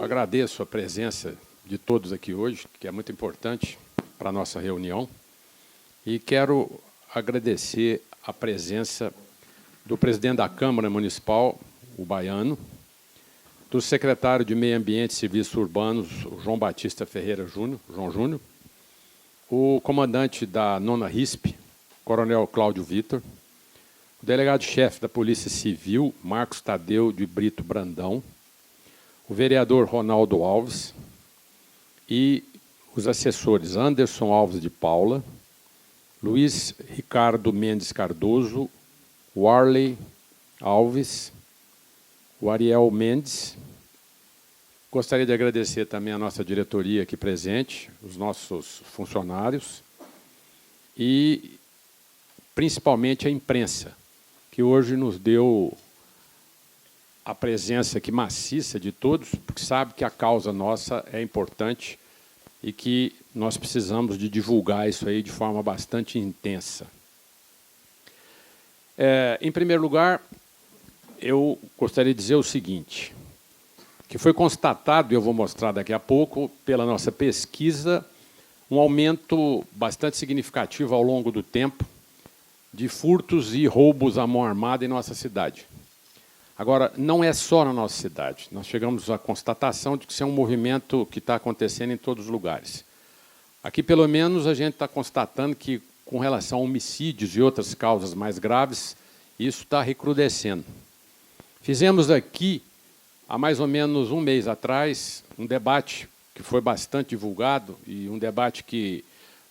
agradeço a presença de todos aqui hoje, que é muito importante para a nossa reunião, e quero agradecer a presença do presidente da Câmara Municipal, o Baiano, do secretário de Meio Ambiente e Serviços Urbanos, o João Batista Ferreira Júnior, João Júnior, o comandante da 9ª RISP, Coronel Cláudio Vitor, o delegado-chefe da Polícia Civil, Marcos Tadeu de Brito Brandão, o vereador Ronaldo Alves e os assessores Anderson Alves de Paula, Luiz Ricardo Mendes Cardoso, Warley Alves, o Ariel Mendes. Gostaria de agradecer também a nossa diretoria aqui presente, os nossos funcionários e, principalmente, a imprensa, que hoje nos deu a presença aqui maciça de todos, porque sabe que a causa nossa é importante e que nós precisamos de divulgar isso aí de forma bastante intensa. Em primeiro lugar, eu gostaria de dizer o seguinte, que foi constatado, e eu vou mostrar daqui a pouco, pela nossa pesquisa, um aumento bastante significativo ao longo do tempo de furtos e roubos à mão armada em nossa cidade. Agora, não é só na nossa cidade. Nós chegamos à constatação de que isso é um movimento que está acontecendo em todos os lugares. Aqui, pelo menos, a gente está constatando que, com relação a homicídios e outras causas mais graves, isso está recrudescendo. Fizemos aqui, há mais ou menos um mês atrás, um debate que foi bastante divulgado e um debate que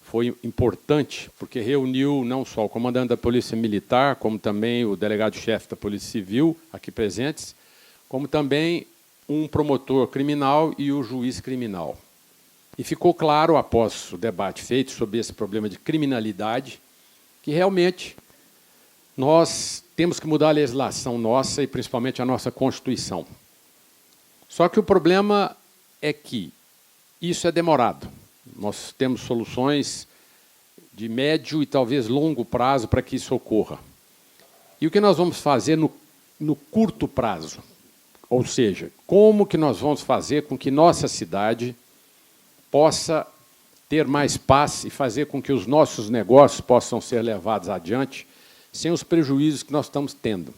foi importante, porque reuniu não só o comandante da Polícia Militar, como também o delegado-chefe da Polícia Civil, aqui presentes, como também um promotor criminal e o juiz criminal. E ficou claro, após o debate feito sobre esse problema de criminalidade, que realmente nós temos que mudar a legislação nossa e principalmente a nossa Constituição. Só que o problema é que isso é demorado. Nós temos soluções de médio e talvez longo prazo para que isso ocorra. E o que nós vamos fazer no curto prazo? Ou seja, como que nós vamos fazer com que nossa cidade possa ter mais paz e fazer com que os nossos negócios possam ser levados adiante sem os prejuízos que nós estamos tendo?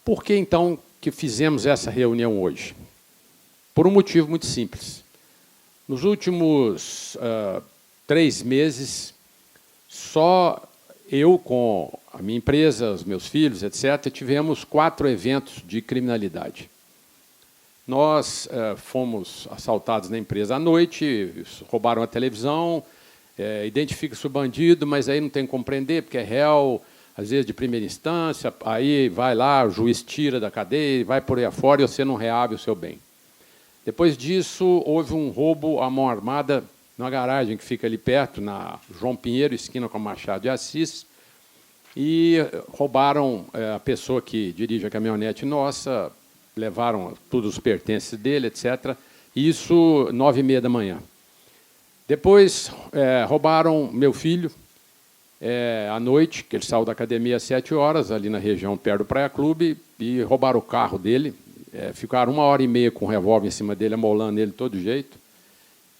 Por que, então, que fizemos essa reunião hoje? Por um motivo muito simples. Nos últimos 3 meses, só eu, com a minha empresa, os meus filhos, etc., tivemos 4 eventos de criminalidade. Nós fomos assaltados na empresa à noite, roubaram a televisão, identifica-se o bandido, mas aí não tem como prender, porque é réu, às vezes de primeira instância, aí vai lá, o juiz tira da cadeia, vai por aí afora e você não reabre o seu bem. Depois disso, houve um roubo à mão armada na garagem que fica ali perto, na João Pinheiro, esquina com Machado de Assis, e roubaram a pessoa que dirige a caminhonete nossa, levaram todos os pertences dele, etc. Isso 9h30 da manhã. Depois, roubaram meu filho à noite, que ele saiu da academia às 7 horas, ali na região perto do Praia Clube, e roubaram o carro dele. Ficaram 1h30 com o revólver em cima dele, amolando ele de todo jeito,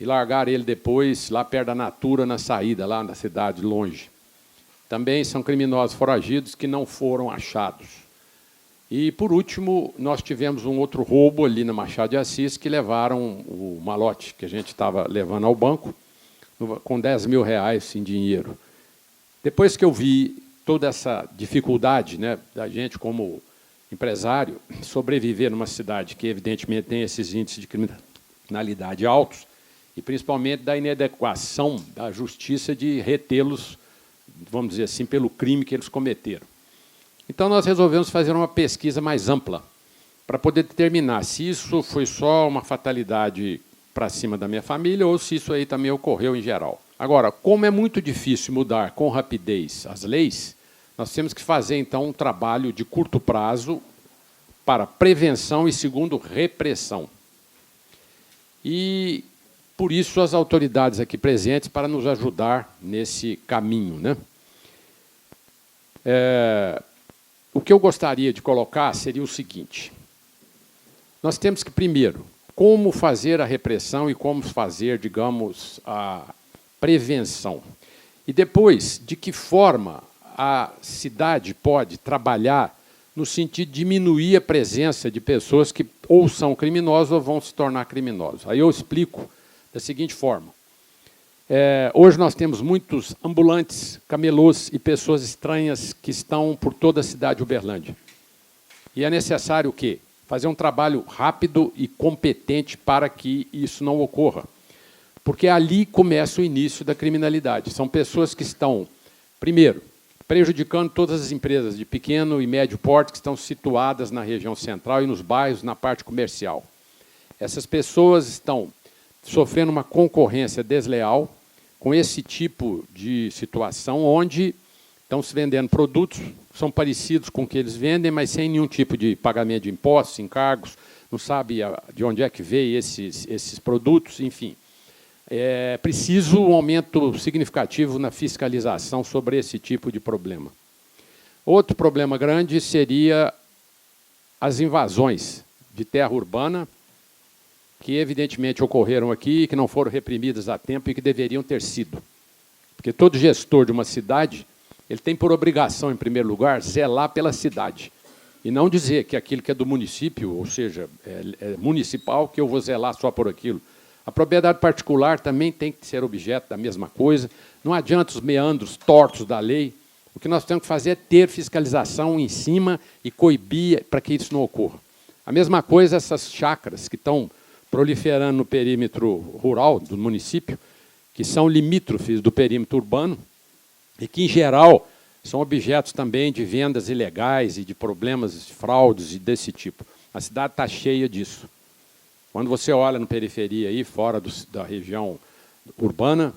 e largaram ele depois lá perto da Natura, na saída, lá na cidade, longe. Também são criminosos foragidos que não foram achados. E, por último, nós tivemos um outro roubo ali na Machado de Assis, que levaram o malote que a gente estava levando ao banco, com R$10.000 em dinheiro. Depois que eu vi toda essa dificuldade, né, da gente, como empresário, sobreviver numa cidade que, evidentemente, tem esses índices de criminalidade altos, e principalmente da inadequação da justiça de retê-los, vamos dizer assim, pelo crime que eles cometeram. Então, nós resolvemos fazer uma pesquisa mais ampla, para poder determinar se isso foi só uma fatalidade para cima da minha família ou se isso aí também ocorreu em geral. Agora, como é muito difícil mudar com rapidez as leis, nós temos que fazer, então, um trabalho de curto prazo para prevenção e, segundo, repressão. E, por isso, as autoridades aqui presentes para nos ajudar nesse caminho, né? O que eu gostaria de colocar seria o seguinte. Nós temos que, primeiro, como fazer a repressão e como fazer, digamos, a prevenção. E depois, de que forma a cidade pode trabalhar no sentido de diminuir a presença de pessoas que ou são criminosos ou vão se tornar criminosos. Aí eu explico da seguinte forma. Hoje nós temos muitos ambulantes, camelôs e pessoas estranhas que estão por toda a cidade de Uberlândia. E é necessário o quê? Fazer um trabalho rápido e competente para que isso não ocorra. Porque ali começa o início da criminalidade. São pessoas que estão, primeiro, prejudicando todas as empresas de pequeno e médio porte que estão situadas na região central e nos bairros, na parte comercial. Essas pessoas estão sofrendo uma concorrência desleal com esse tipo de situação, onde estão se vendendo produtos que são parecidos com o que eles vendem, mas sem nenhum tipo de pagamento de impostos, encargos, não sabe de onde é que veio esses produtos, enfim. É preciso um aumento significativo na fiscalização sobre esse tipo de problema. Outro problema grande seria as invasões de terra urbana, que evidentemente ocorreram aqui, que não foram reprimidas a tempo e que deveriam ter sido. Porque todo gestor de uma cidade, ele tem por obrigação, em primeiro lugar, zelar pela cidade. E não dizer que aquilo que é do município, ou seja, é municipal, que eu vou zelar só por aquilo. A propriedade particular também tem que ser objeto da mesma coisa. Não adianta os meandros tortos da lei. O que nós temos que fazer é ter fiscalização em cima e coibir para que isso não ocorra. A mesma coisa essas chácaras que estão proliferando no perímetro rural do município, que são limítrofes do perímetro urbano e que, em geral, são objetos também de vendas ilegais e de problemas de fraudes e desse tipo. A cidade está cheia disso. Quando você olha na periferia, aí, fora da região urbana,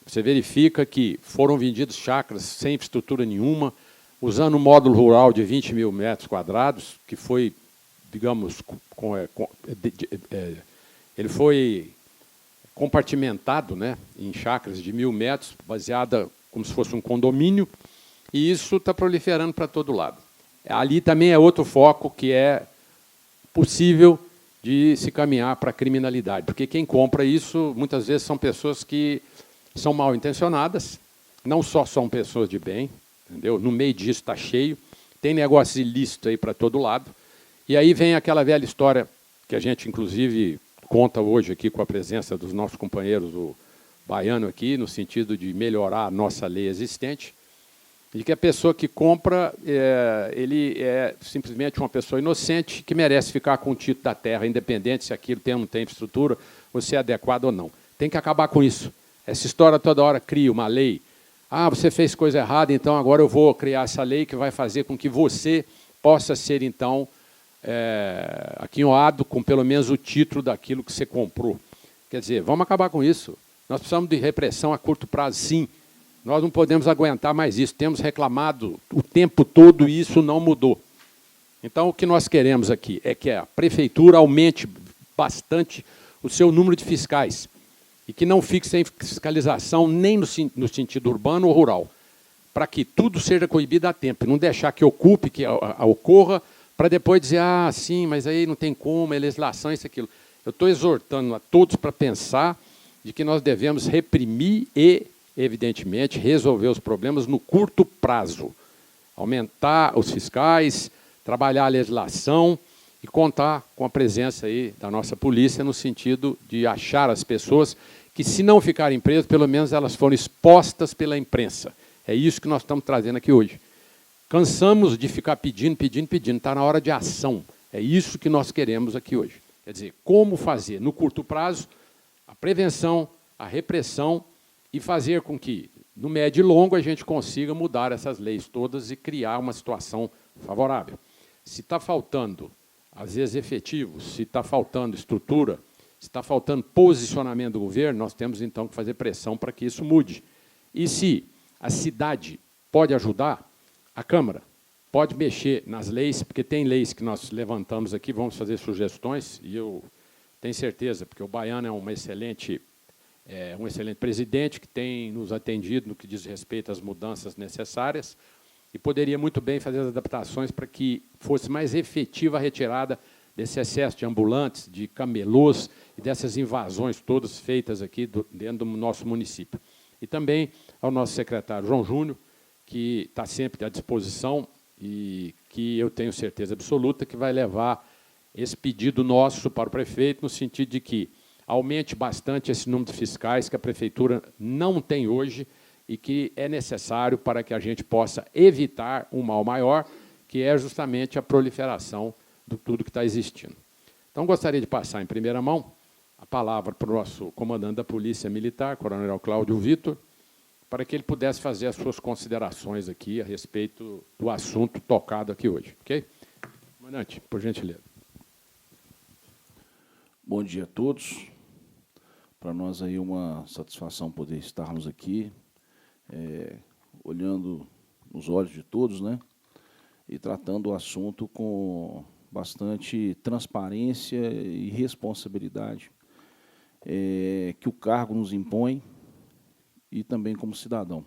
você verifica que foram vendidos chácaras sem infraestrutura nenhuma, usando um módulo rural de 20 mil metros quadrados, que foi, digamos, ele foi compartimentado, né, em chácaras de 1.000 metros, baseada como se fosse um condomínio, e isso está proliferando para todo lado. Ali também é outro foco que é possível de se caminhar para a criminalidade, porque quem compra isso, muitas vezes, são pessoas que são mal intencionadas, não só são pessoas de bem, entendeu? No meio disso está cheio, tem negócio ilícito aí para todo lado, e aí vem aquela velha história que a gente, inclusive, conta hoje aqui com a presença dos nossos companheiros do Baiano aqui, no sentido de melhorar a nossa lei existente, de que a pessoa que compra, ele é simplesmente uma pessoa inocente que merece ficar com o título da terra, independente se aquilo tem ou não tem infraestrutura, ou se é adequado ou não. Tem que acabar com isso. Essa história toda hora cria uma lei. Ah, você fez coisa errada, então agora eu vou criar essa lei que vai fazer com que você possa ser, então, aquinhoado com pelo menos o título daquilo que você comprou. Quer dizer, vamos acabar com isso. Nós precisamos de repressão a curto prazo, sim. Nós não podemos aguentar mais isso. Temos reclamado o tempo todo e isso não mudou. Então, o que nós queremos aqui é que a prefeitura aumente bastante o seu número de fiscais e que não fique sem fiscalização nem no sentido urbano ou rural, para que tudo seja coibido a tempo, não deixar que ocupe, que ocorra, para depois dizer, ah, sim, mas aí não tem como, é legislação, isso, aquilo. Eu estou exortando a todos para pensar de que nós devemos reprimir e, evidentemente, resolver os problemas no curto prazo. Aumentar os fiscais, trabalhar a legislação e contar com a presença aí da nossa polícia no sentido de achar as pessoas que, se não ficarem presas, pelo menos elas foram expostas pela imprensa. É isso que nós estamos trazendo aqui hoje. Cansamos de ficar pedindo. Está na hora de ação. É isso que nós queremos aqui hoje. Quer dizer, como fazer, no curto prazo, a prevenção, a repressão e fazer com que, no médio e longo, a gente consiga mudar essas leis todas e criar uma situação favorável. Se está faltando, às vezes, efetivos, se está faltando estrutura, se está faltando posicionamento do governo, nós temos, então, que fazer pressão para que isso mude. E se a cidade pode ajudar, a Câmara pode mexer nas leis, porque tem leis que nós levantamos aqui, vamos fazer sugestões, e eu tenho certeza, porque o Baiano é um excelente presidente que tem nos atendido no que diz respeito às mudanças necessárias e poderia muito bem fazer as adaptações para que fosse mais efetiva a retirada desse excesso de ambulantes, de camelôs e dessas invasões todas feitas aqui dentro do nosso município. E também ao nosso secretário João Júnior, que está sempre à disposição e que eu tenho certeza absoluta que vai levar esse pedido nosso para o prefeito, no sentido de que aumente bastante esse número de fiscais que a prefeitura não tem hoje e que é necessário para que a gente possa evitar um mal maior, que é justamente a proliferação de tudo que está existindo. Então, gostaria de passar em primeira mão a palavra para o nosso comandante da Polícia Militar, Coronel Cláudio Vitor, para que ele pudesse fazer as suas considerações aqui a respeito do assunto tocado aqui hoje. Ok? Comandante, por gentileza. Bom dia a todos. Para nós aí uma satisfação poder estarmos aqui, olhando nos olhos de todos, né, e tratando o assunto com bastante transparência e responsabilidade que o cargo nos impõe e também como cidadão.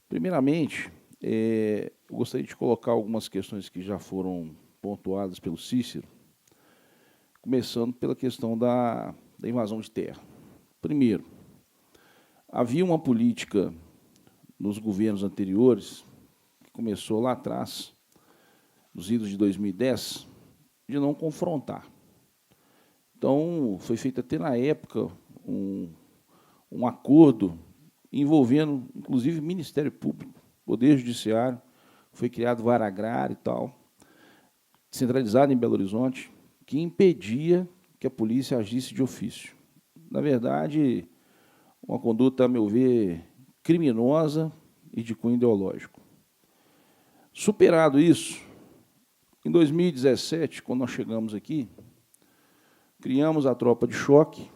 Primeiramente, eu gostaria de colocar algumas questões que já foram pontuadas pelo Cícero, começando pela questão da invasão de terra. Primeiro, havia uma política nos governos anteriores, que começou lá atrás, nos idos de 2010, de não confrontar. Então, foi feito até na época um acordo envolvendo, inclusive, Ministério Público, Poder Judiciário, foi criado vara agrária e tal, centralizado em Belo Horizonte, que impedia que a polícia agisse de ofício. Na verdade, uma conduta, a meu ver, criminosa e de cunho ideológico. Superado isso, em 2017, quando nós chegamos aqui, criamos a tropa de choque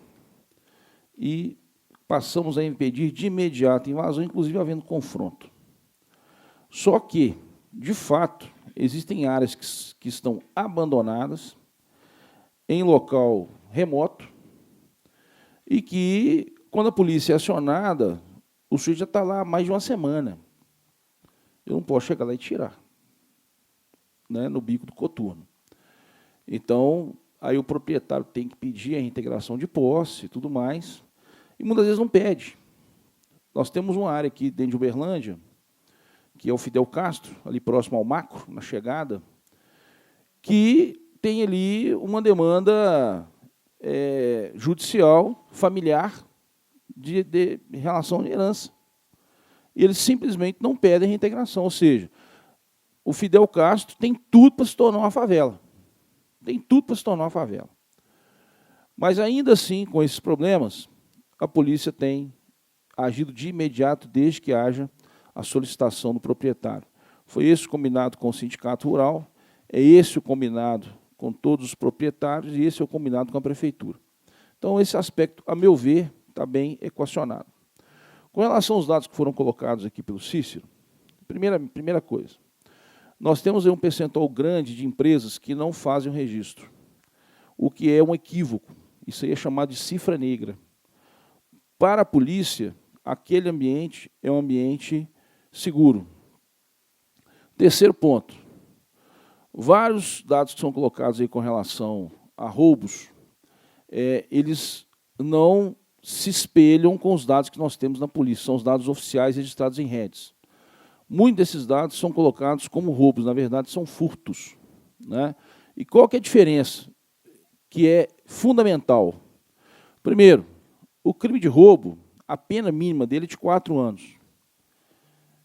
e passamos a impedir de imediato a invasão, inclusive havendo confronto. Só que, de fato, existem áreas que estão abandonadas, em local remoto, e que, quando a polícia é acionada, o sujeito já está lá há mais de uma semana. Eu não posso chegar lá e tirar, né, no bico do coturno. Então, aí o proprietário tem que pedir a reintegração de posse e tudo mais, e muitas vezes não pede. Nós temos uma área aqui dentro de Uberlândia, que é o Fidel Castro, ali próximo ao Macro, na chegada, que tem ali uma demanda judicial, familiar, de relação de herança. E eles simplesmente não pedem reintegração, ou seja, o Fidel Castro tem tudo para se tornar uma favela. Tem tudo para se tornar uma favela. Mas, ainda assim, com esses problemas, a polícia tem agido de imediato desde que haja a solicitação do proprietário. Foi esse o combinado com o Sindicato Rural, é esse o combinado com todos os proprietários e esse é o combinado com a prefeitura. Então, esse aspecto, a meu ver, está bem equacionado. Com relação aos dados que foram colocados aqui pelo Cícero, primeira coisa, nós temos aí um percentual grande de empresas que não fazem o registro, o que é um equívoco. Isso aí é chamado de cifra negra. Para a polícia, aquele ambiente é um ambiente seguro. Terceiro ponto, vários dados que são colocados aí com relação a roubos, eles não se espelham com os dados que nós temos na polícia, são os dados oficiais registrados em redes. Muitos desses dados são colocados como roubos, na verdade são furtos, né? E qual que é a diferença? Que é fundamental. Primeiro, o crime de roubo, a pena mínima dele é de 4 anos.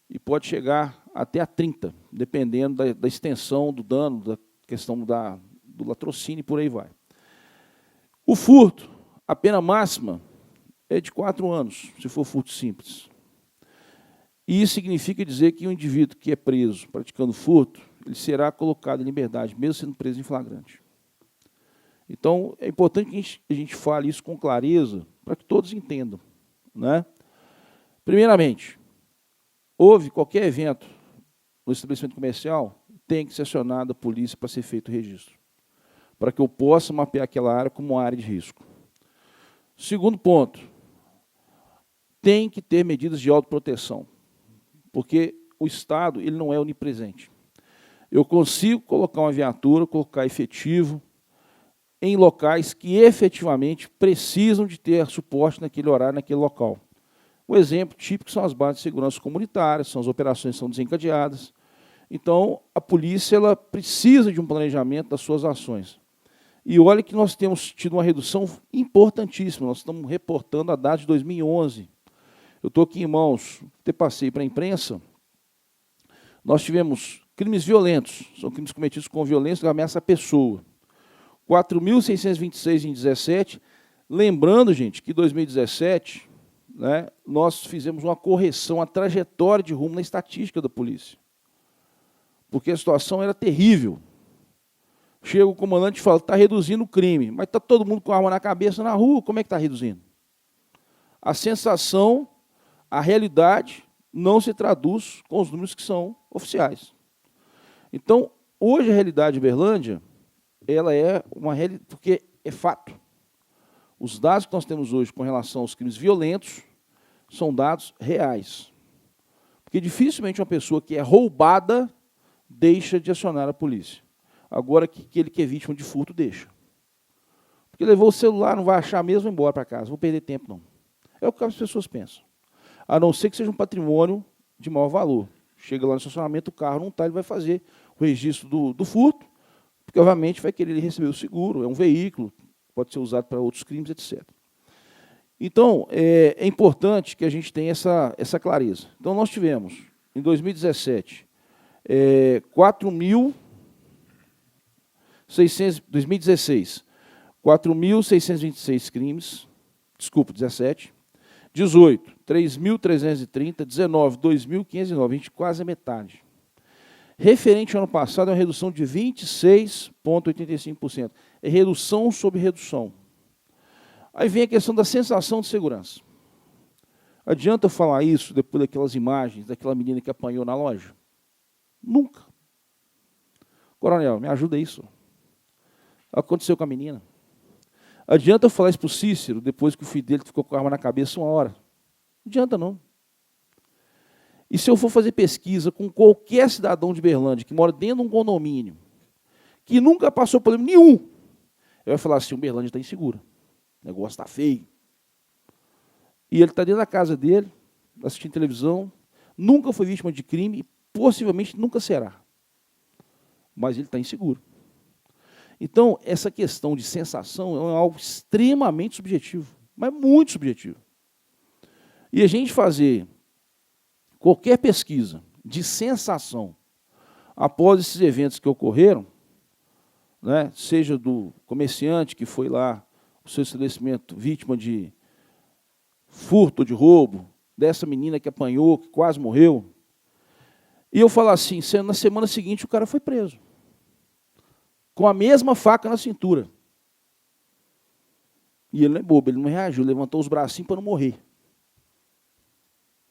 E pode chegar até a 30, dependendo da extensão do dano, da questão do latrocínio e por aí vai. O furto, a pena máxima é de 4 anos, se for furto simples. E isso significa dizer que um indivíduo que é preso praticando furto, ele será colocado em liberdade, mesmo sendo preso em flagrante. Então, é importante que a gente fale isso com clareza, para que todos entendam, né? Primeiramente, houve qualquer evento no estabelecimento comercial, tem que ser acionada a polícia para ser feito o registro, para que eu possa mapear aquela área como uma área de risco. Segundo ponto, tem que ter medidas de autoproteção, porque o Estado ele não é onipresente. eu consigo colocar uma viatura, colocar efetivo em locais que efetivamente precisam de ter suporte naquele horário, naquele local. O exemplo típico são as bases de segurança comunitárias, são as operações que são desencadeadas. Então, a polícia ela precisa de um planejamento das suas ações. E olha que nós temos tido uma redução importantíssima, nós estamos reportando a data de 2011. Eu estou aqui em mãos, até passei para a imprensa, nós tivemos crimes violentos, são crimes cometidos com violência que ameaça a pessoa. 4.626 em 2017, lembrando, gente, que em 2017, né, nós fizemos uma correção, a trajetória de rumo na estatística da polícia. Porque a situação era terrível. Chega o comandante e fala, está reduzindo o crime, mas está todo mundo com arma na cabeça na rua, como é que está reduzindo? A sensação, a realidade, não se traduz com os números que são oficiais. Então, hoje a realidade de Uberlândia, ela é uma realidade, porque é fato. Os dados que nós temos hoje com relação aos crimes violentos são dados reais. Porque dificilmente uma pessoa que é roubada deixa de acionar a polícia. Agora, aquele que é vítima de furto, deixa. Porque levou o celular, não vai achar mesmo, vai embora para casa, vou perder tempo, não. É o que as pessoas pensam. A não ser que seja um patrimônio de maior valor. Chega lá no estacionamento, o carro não está, ele vai fazer o registro do furto, porque, obviamente, vai querer receber o seguro, é um veículo, pode ser usado para outros crimes, etc. Então, é importante que a gente tenha essa clareza. Então, nós tivemos, em 2017, 2016, 4.626 crimes, desculpa, 17, 18, 3.330, 19, 2.509, a gente quase a metade. Referente ao ano passado, é uma redução de 26,85%. É redução sobre redução. Aí vem a questão da sensação de segurança. Adianta eu falar isso depois daquelas imagens daquela menina que apanhou na loja? Nunca. Coronel, me ajuda isso. Aconteceu com a menina. Adianta eu falar isso para o Cícero, depois que o filho dele ficou com a arma na cabeça 1 hora? Não adianta, não. E se eu for fazer pesquisa com qualquer cidadão de Uberlândia que mora dentro de um condomínio, que nunca passou problema nenhum, eu vou falar assim, Uberlândia está insegura. O negócio está feio. E ele está dentro da casa dele, assistindo televisão, nunca foi vítima de crime e possivelmente nunca será. Mas ele está inseguro. Então, essa questão de sensação é algo extremamente subjetivo, mas muito subjetivo. E a gente fazer qualquer pesquisa de sensação após esses eventos que ocorreram, né, seja do comerciante que foi lá, o seu estabelecimento, vítima de furto, de roubo, dessa menina que apanhou, que quase morreu, e eu falar assim, na semana seguinte o cara foi preso, com a mesma faca na cintura. E ele não é bobo, ele não reagiu, levantou os bracinhos para não morrer.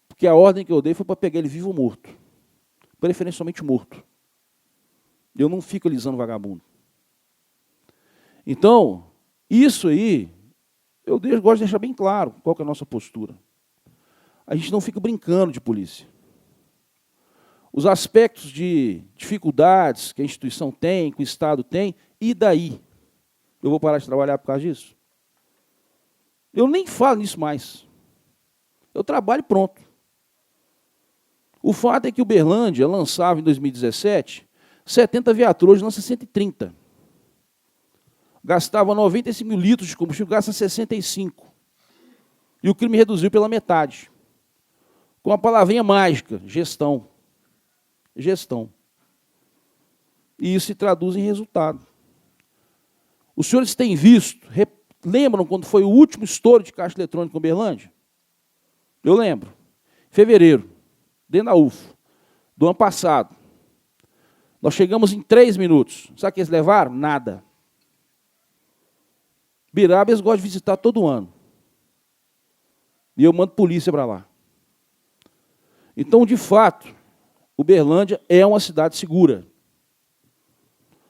Porque a ordem que eu dei foi para pegar ele vivo ou morto. Preferencialmente morto. Eu não fico alisando vagabundo. Então, isso aí, eu gosto de deixar bem claro qual que é a nossa postura. A gente não fica brincando de polícia. Os aspectos de dificuldades que a instituição tem, que o Estado tem, e daí? Eu vou parar de trabalhar por causa disso? Eu nem falo nisso mais. Eu trabalho e pronto. O fato é que Uberlândia lançava em 2017 70 viaturas, hoje lança 130. Gastava 95 mil litros de combustível, gasta 65. E o crime reduziu pela metade. Com a palavrinha mágica, gestão. Gestão. E isso se traduz em resultado. Os senhores têm visto, lembram quando foi o último estouro de caixa eletrônica em Uberlândia? Eu lembro. Fevereiro, dentro da UFO, do ano passado. Nós chegamos em 3 minutos. Sabe o que eles levaram? Nada. Biraba eles gostam de visitar todo ano. E eu mando polícia para lá. Então, de fato, Uberlândia é uma cidade segura.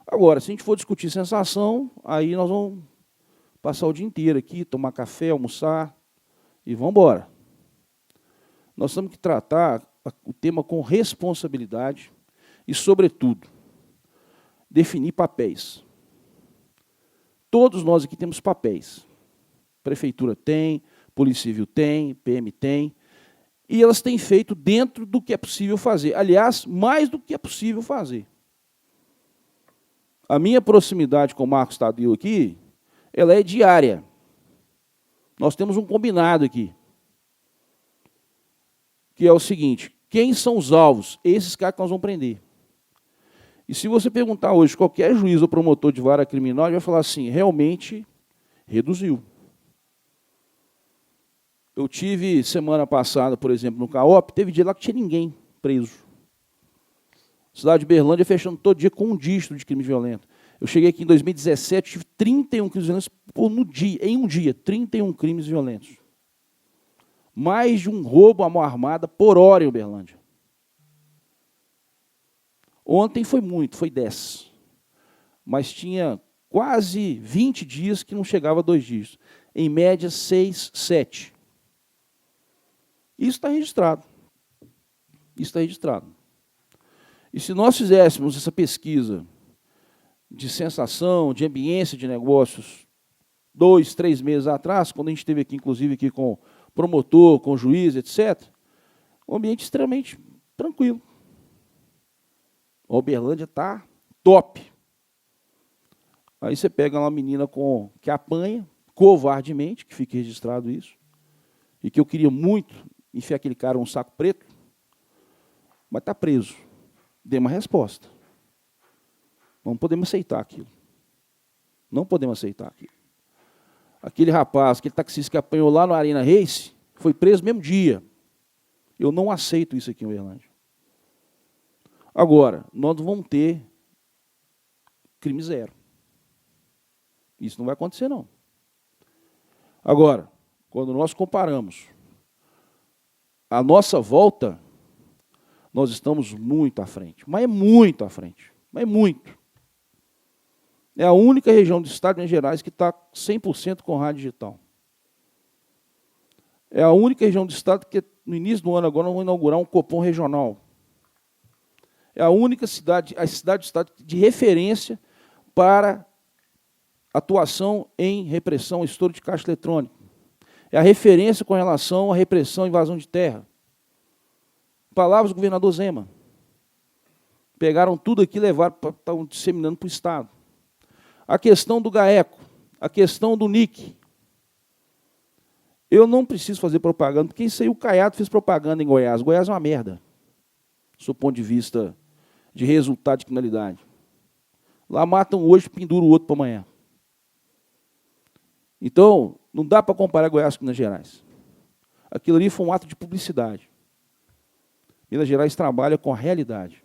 Agora, se a gente for discutir sensação, aí nós vamos passar o dia inteiro aqui, tomar café, almoçar e vamos embora. Nós temos que tratar o tema com responsabilidade e, sobretudo, definir papéis. Todos nós aqui temos papéis. Prefeitura tem, Polícia Civil tem, PM tem, e elas têm feito dentro do que é possível fazer. Aliás, mais do que é possível fazer. A minha proximidade com o Marcos Tadeu aqui, ela é diária. Nós temos um combinado aqui, que é o seguinte: quem são os alvos? Esses caras que nós vamos prender. E se você perguntar hoje qualquer juiz ou promotor de vara criminal, ele vai falar assim, realmente reduziu. Eu tive semana passada, por exemplo, no CAOP, teve dia lá que tinha ninguém preso. Cidade de Berlândia fechando todo dia com um dígito de crime violento. Eu cheguei aqui em 2017, tive 31 crimes violentos em um dia, 31 crimes violentos. Mais de um roubo à mão armada por hora em Uberlândia. Ontem foi muito, foi 10. Mas tinha quase 20 dias que não chegava a 2 dígitos. Em média, 6, 7. Isso está registrado. Isso está registrado. E se nós fizéssemos essa pesquisa de sensação, de ambiência de negócios, 2, 3 meses atrás, quando a gente esteve aqui, inclusive, aqui com o promotor, com o juiz, etc., um ambiente extremamente tranquilo. A Uberlândia está top. Aí você pega uma menina que apanha, covardemente, que fique registrado isso, e que eu queria muito enfiar aquele cara num saco preto, mas está preso. Dê uma resposta. Não podemos aceitar aquilo. Não podemos aceitar aquilo. Aquele rapaz, aquele taxista que apanhou lá no Arena Race, foi preso no mesmo dia. Eu não aceito isso aqui em Uberlândia. Agora, nós vamos ter crime zero. Isso não vai acontecer, não. Agora, quando nós comparamos a nossa volta, nós estamos muito à frente. Mas é muito à frente. Mas é muito. É a única região do estado de Minas Gerais que está 100% com rádio digital. É a única região do estado que, no início do ano, agora, nós vamos inaugurar um Copom regional. É a única cidade do estado de referência para atuação em repressão, estouro de caixa eletrônico. É a referência com relação à repressão e invasão de terra. Palavras do governador Zema. Pegaram tudo aqui e levaram, estavam disseminando para o estado. A questão do GAECO, a questão do NIC. Eu não preciso fazer propaganda, porque isso aí o Caiado fez propaganda em Goiás. Goiás é uma merda, do seu ponto de vista de resultado de criminalidade. Lá matam hoje, penduram o outro para amanhã. Então, não dá para comparar Goiás com Minas Gerais. Aquilo ali foi um ato de publicidade. Minas Gerais trabalha com a realidade,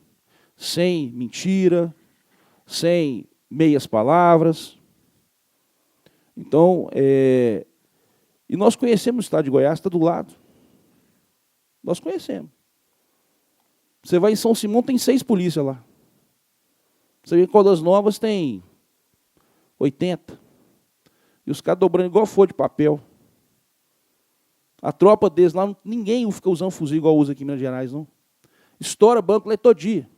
sem mentira, sem meias palavras. Então, e nós conhecemos o estado de Goiás, está do lado. Nós conhecemos. Você vai em São Simão, tem 6 polícias lá. Você vê em Caldas Novas, tem 80. E os caras dobrando igual folha de papel. A tropa deles lá, ninguém fica usando fuzil igual usa aqui em Minas Gerais, não. Estoura banco lá todo dia.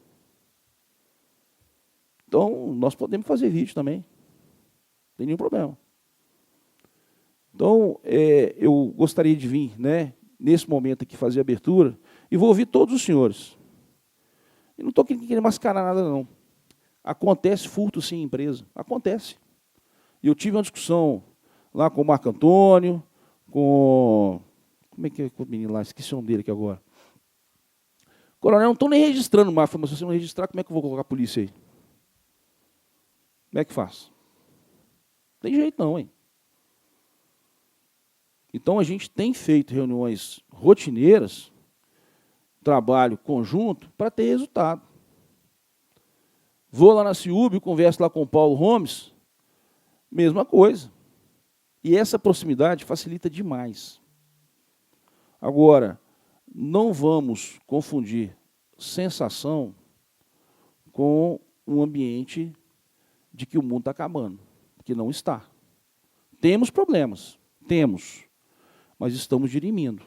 Então, nós podemos fazer vídeo também. Não tem nenhum problema. Então, eu gostaria de vir, né, nesse momento aqui, fazer a abertura, e vou ouvir todos os senhores. Eu não estou querendo mascarar nada, não. Acontece furto, sim, em empresa. Acontece. Eu tive uma discussão lá com o Marco Antônio, com... Como é que é o menino lá? Esqueci o nome dele aqui agora. Coronel, não estou nem registrando mais. Mas se você não registrar, como é que eu vou colocar a polícia aí? Como é que faz? Não tem jeito não, hein? Então, a gente tem feito reuniões rotineiras, trabalho conjunto, para ter resultado. Vou lá na CIUB, converso lá com o Paulo Gomes, mesma coisa. E essa proximidade facilita demais. Agora, não vamos confundir sensação com um ambiente de que o mundo está acabando, que não está. Temos problemas, temos, mas estamos dirimindo.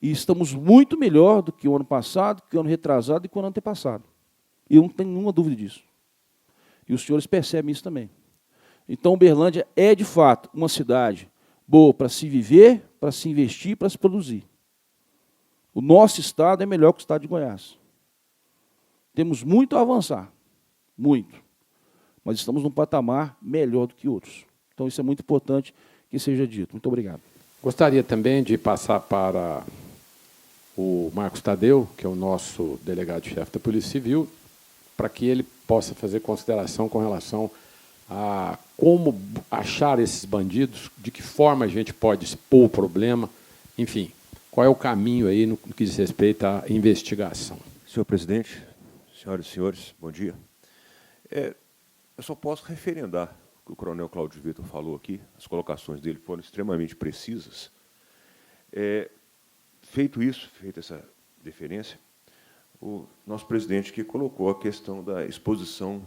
E estamos muito melhor do que o ano passado, que o ano retrasado e que o ano antepassado. E eu não tenho nenhuma dúvida disso. E os senhores percebem isso também. Então, Uberlândia é, de fato, uma cidade boa para se viver, para se investir, para se produzir. O nosso estado é melhor que o estado de Goiás. Temos muito a avançar, muito. Mas estamos num patamar melhor do que outros. Então, isso é muito importante que seja dito. Muito obrigado. Gostaria também de passar para o Marcos Tadeu, que é o nosso delegado-chefe da Polícia Civil, para que ele possa fazer consideração com relação a como achar esses bandidos, de que forma a gente pode expor o problema, enfim, qual é o caminho aí no que diz respeito à investigação. Senhor presidente, senhoras e senhores, bom dia. Eu só posso referendar o que o coronel Cláudio Vitor falou aqui, as colocações dele foram extremamente precisas. Feito isso, feita essa deferência, o nosso presidente que colocou a questão da exposição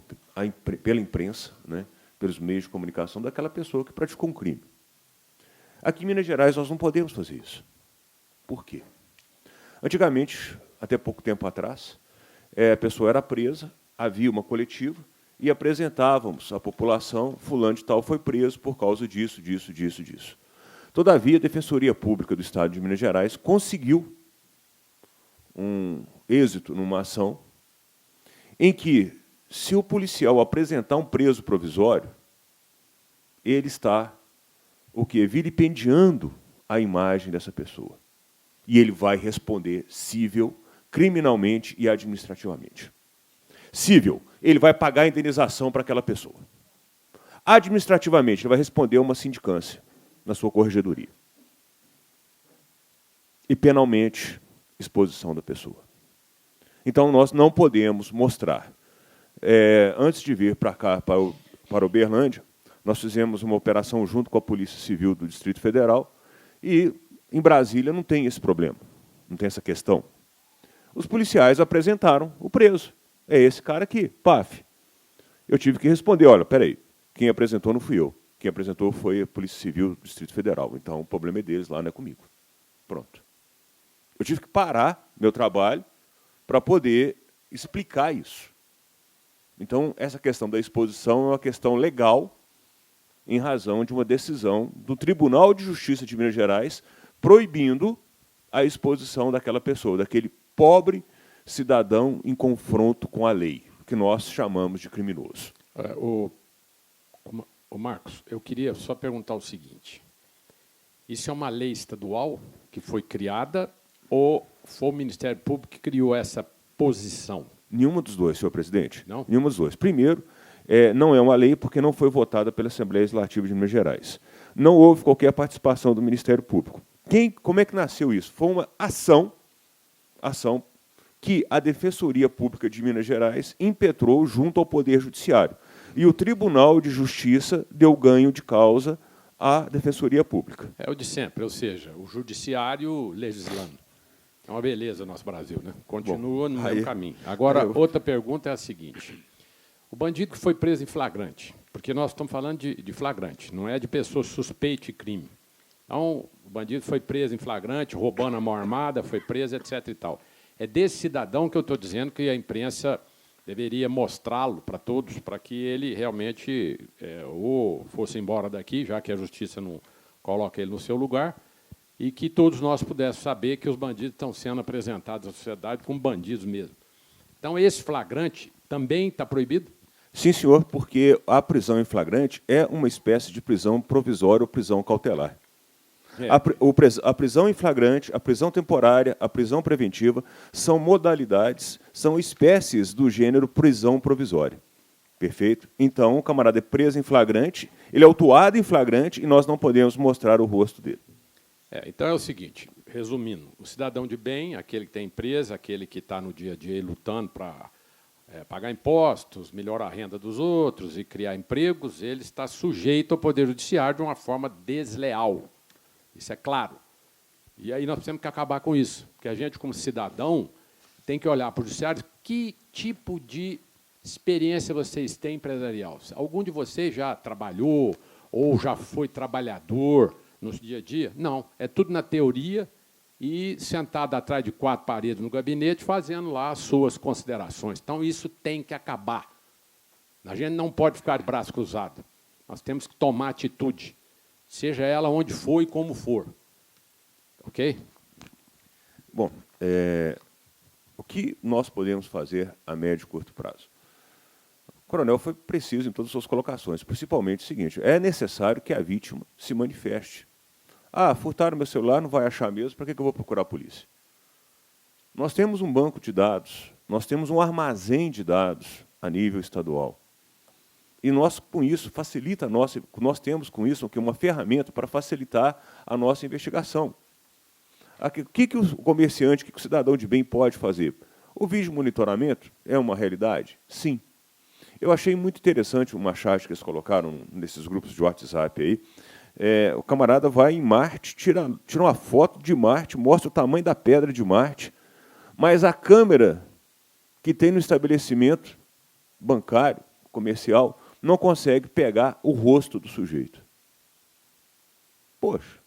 pela imprensa, né, pelos meios de comunicação, daquela pessoa que praticou um crime. Aqui em Minas Gerais nós não podemos fazer isso. Por quê? Antigamente, até pouco tempo atrás, a pessoa era presa, havia uma coletiva e apresentávamos à população, fulano de tal foi preso por causa disso, disso, disso, disso. Todavia, a Defensoria Pública do Estado de Minas Gerais conseguiu um êxito numa ação em que, se o policial apresentar um preso provisório, ele está vilipendiando a imagem dessa pessoa. E ele vai responder civil, criminalmente e administrativamente. Civil, ele vai pagar a indenização para aquela pessoa. Administrativamente, ele vai responder a uma sindicância na sua corregedoria. E penalmente, exposição da pessoa. Então, nós não podemos mostrar. Antes de vir para cá, para Uberlândia, nós fizemos uma operação junto com a Polícia Civil do Distrito Federal e, em Brasília, não tem esse problema, não tem essa questão. Os policiais apresentaram o preso. É esse cara aqui, paf. Eu tive que responder, olha, peraí, quem apresentou não fui eu. Quem apresentou foi a Polícia Civil do Distrito Federal. Então, o problema é deles lá, não é comigo. Pronto. Eu tive que parar meu trabalho para poder explicar isso. Então, essa questão da exposição é uma questão legal em razão de uma decisão do Tribunal de Justiça de Minas Gerais proibindo a exposição daquela pessoa, daquele pobre cidadão em confronto com a lei, que nós chamamos de criminoso. O Marcos, eu queria só perguntar o seguinte. Isso é uma lei estadual que foi criada ou foi o Ministério Público que criou essa posição? Nenhuma dos dois, senhor presidente. Não? Nenhuma dos dois. Primeiro, não é uma lei porque não foi votada pela Assembleia Legislativa de Minas Gerais. Não houve qualquer participação do Ministério Público. Como é que nasceu isso? Foi uma ação que a Defensoria Pública de Minas Gerais impetrou junto ao Poder Judiciário. E o Tribunal de Justiça deu ganho de causa à Defensoria Pública. É o de sempre, ou seja, o Judiciário legislando. É uma beleza o nosso Brasil, né? Continua no mesmo caminho. Agora, outra pergunta é a seguinte. O bandido que foi preso em flagrante, porque nós estamos falando de flagrante, não é de pessoa suspeita de crime. Então, o bandido foi preso em flagrante, roubando a mão armada, foi preso, etc. e tal. É desse cidadão que eu estou dizendo que a imprensa deveria mostrá-lo para todos, para que ele realmente ou fosse embora daqui, já que a justiça não coloca ele no seu lugar, e que todos nós pudéssemos saber que os bandidos estão sendo apresentados à sociedade como bandidos mesmo. Então, esse flagrante também está proibido? Sim, senhor, porque a prisão em flagrante é uma espécie de prisão provisória ou prisão cautelar. A prisão em flagrante, a prisão temporária, a prisão preventiva são modalidades, são espécies do gênero prisão provisória. Perfeito? Então, o camarada é preso em flagrante, ele é autuado em flagrante e nós não podemos mostrar o rosto dele. Então é o seguinte, resumindo, o cidadão de bem, aquele que tem empresa, aquele que está no dia a dia lutando para pagar impostos, melhorar a renda dos outros e criar empregos, ele está sujeito ao Poder Judiciário de uma forma desleal. Isso é claro. E aí nós temos que acabar com isso, porque a gente, como cidadão, tem que olhar para o judiciário que tipo de experiência vocês têm empresarial. Algum de vocês já trabalhou ou já foi trabalhador no dia a dia? Não, é tudo na teoria e sentado atrás de 4 paredes no gabinete, fazendo lá as suas considerações. Então, isso tem que acabar. A gente não pode ficar de braço cruzado. Nós temos que tomar atitude, seja ela onde for e como for. Ok? Bom, o que nós podemos fazer a médio e curto prazo? O coronel foi preciso em todas as suas colocações, principalmente o seguinte: é necessário que a vítima se manifeste. Ah, furtaram meu celular, não vai achar mesmo, para que eu vou procurar a polícia? Nós temos um banco de dados, nós temos um armazém de dados a nível estadual. E nós, com isso, facilita a nossa, nós temos com isso uma ferramenta para facilitar a nossa investigação. O que o comerciante, o que o cidadão de bem pode fazer? O vídeo monitoramento é uma realidade? Sim. Eu achei muito interessante uma charge que eles colocaram nesses grupos de WhatsApp aí. O camarada vai em Marte, tira uma foto de Marte, mostra o tamanho da pedra de Marte, mas a câmera que tem no estabelecimento bancário, comercial, não consegue pegar o rosto do sujeito. Poxa,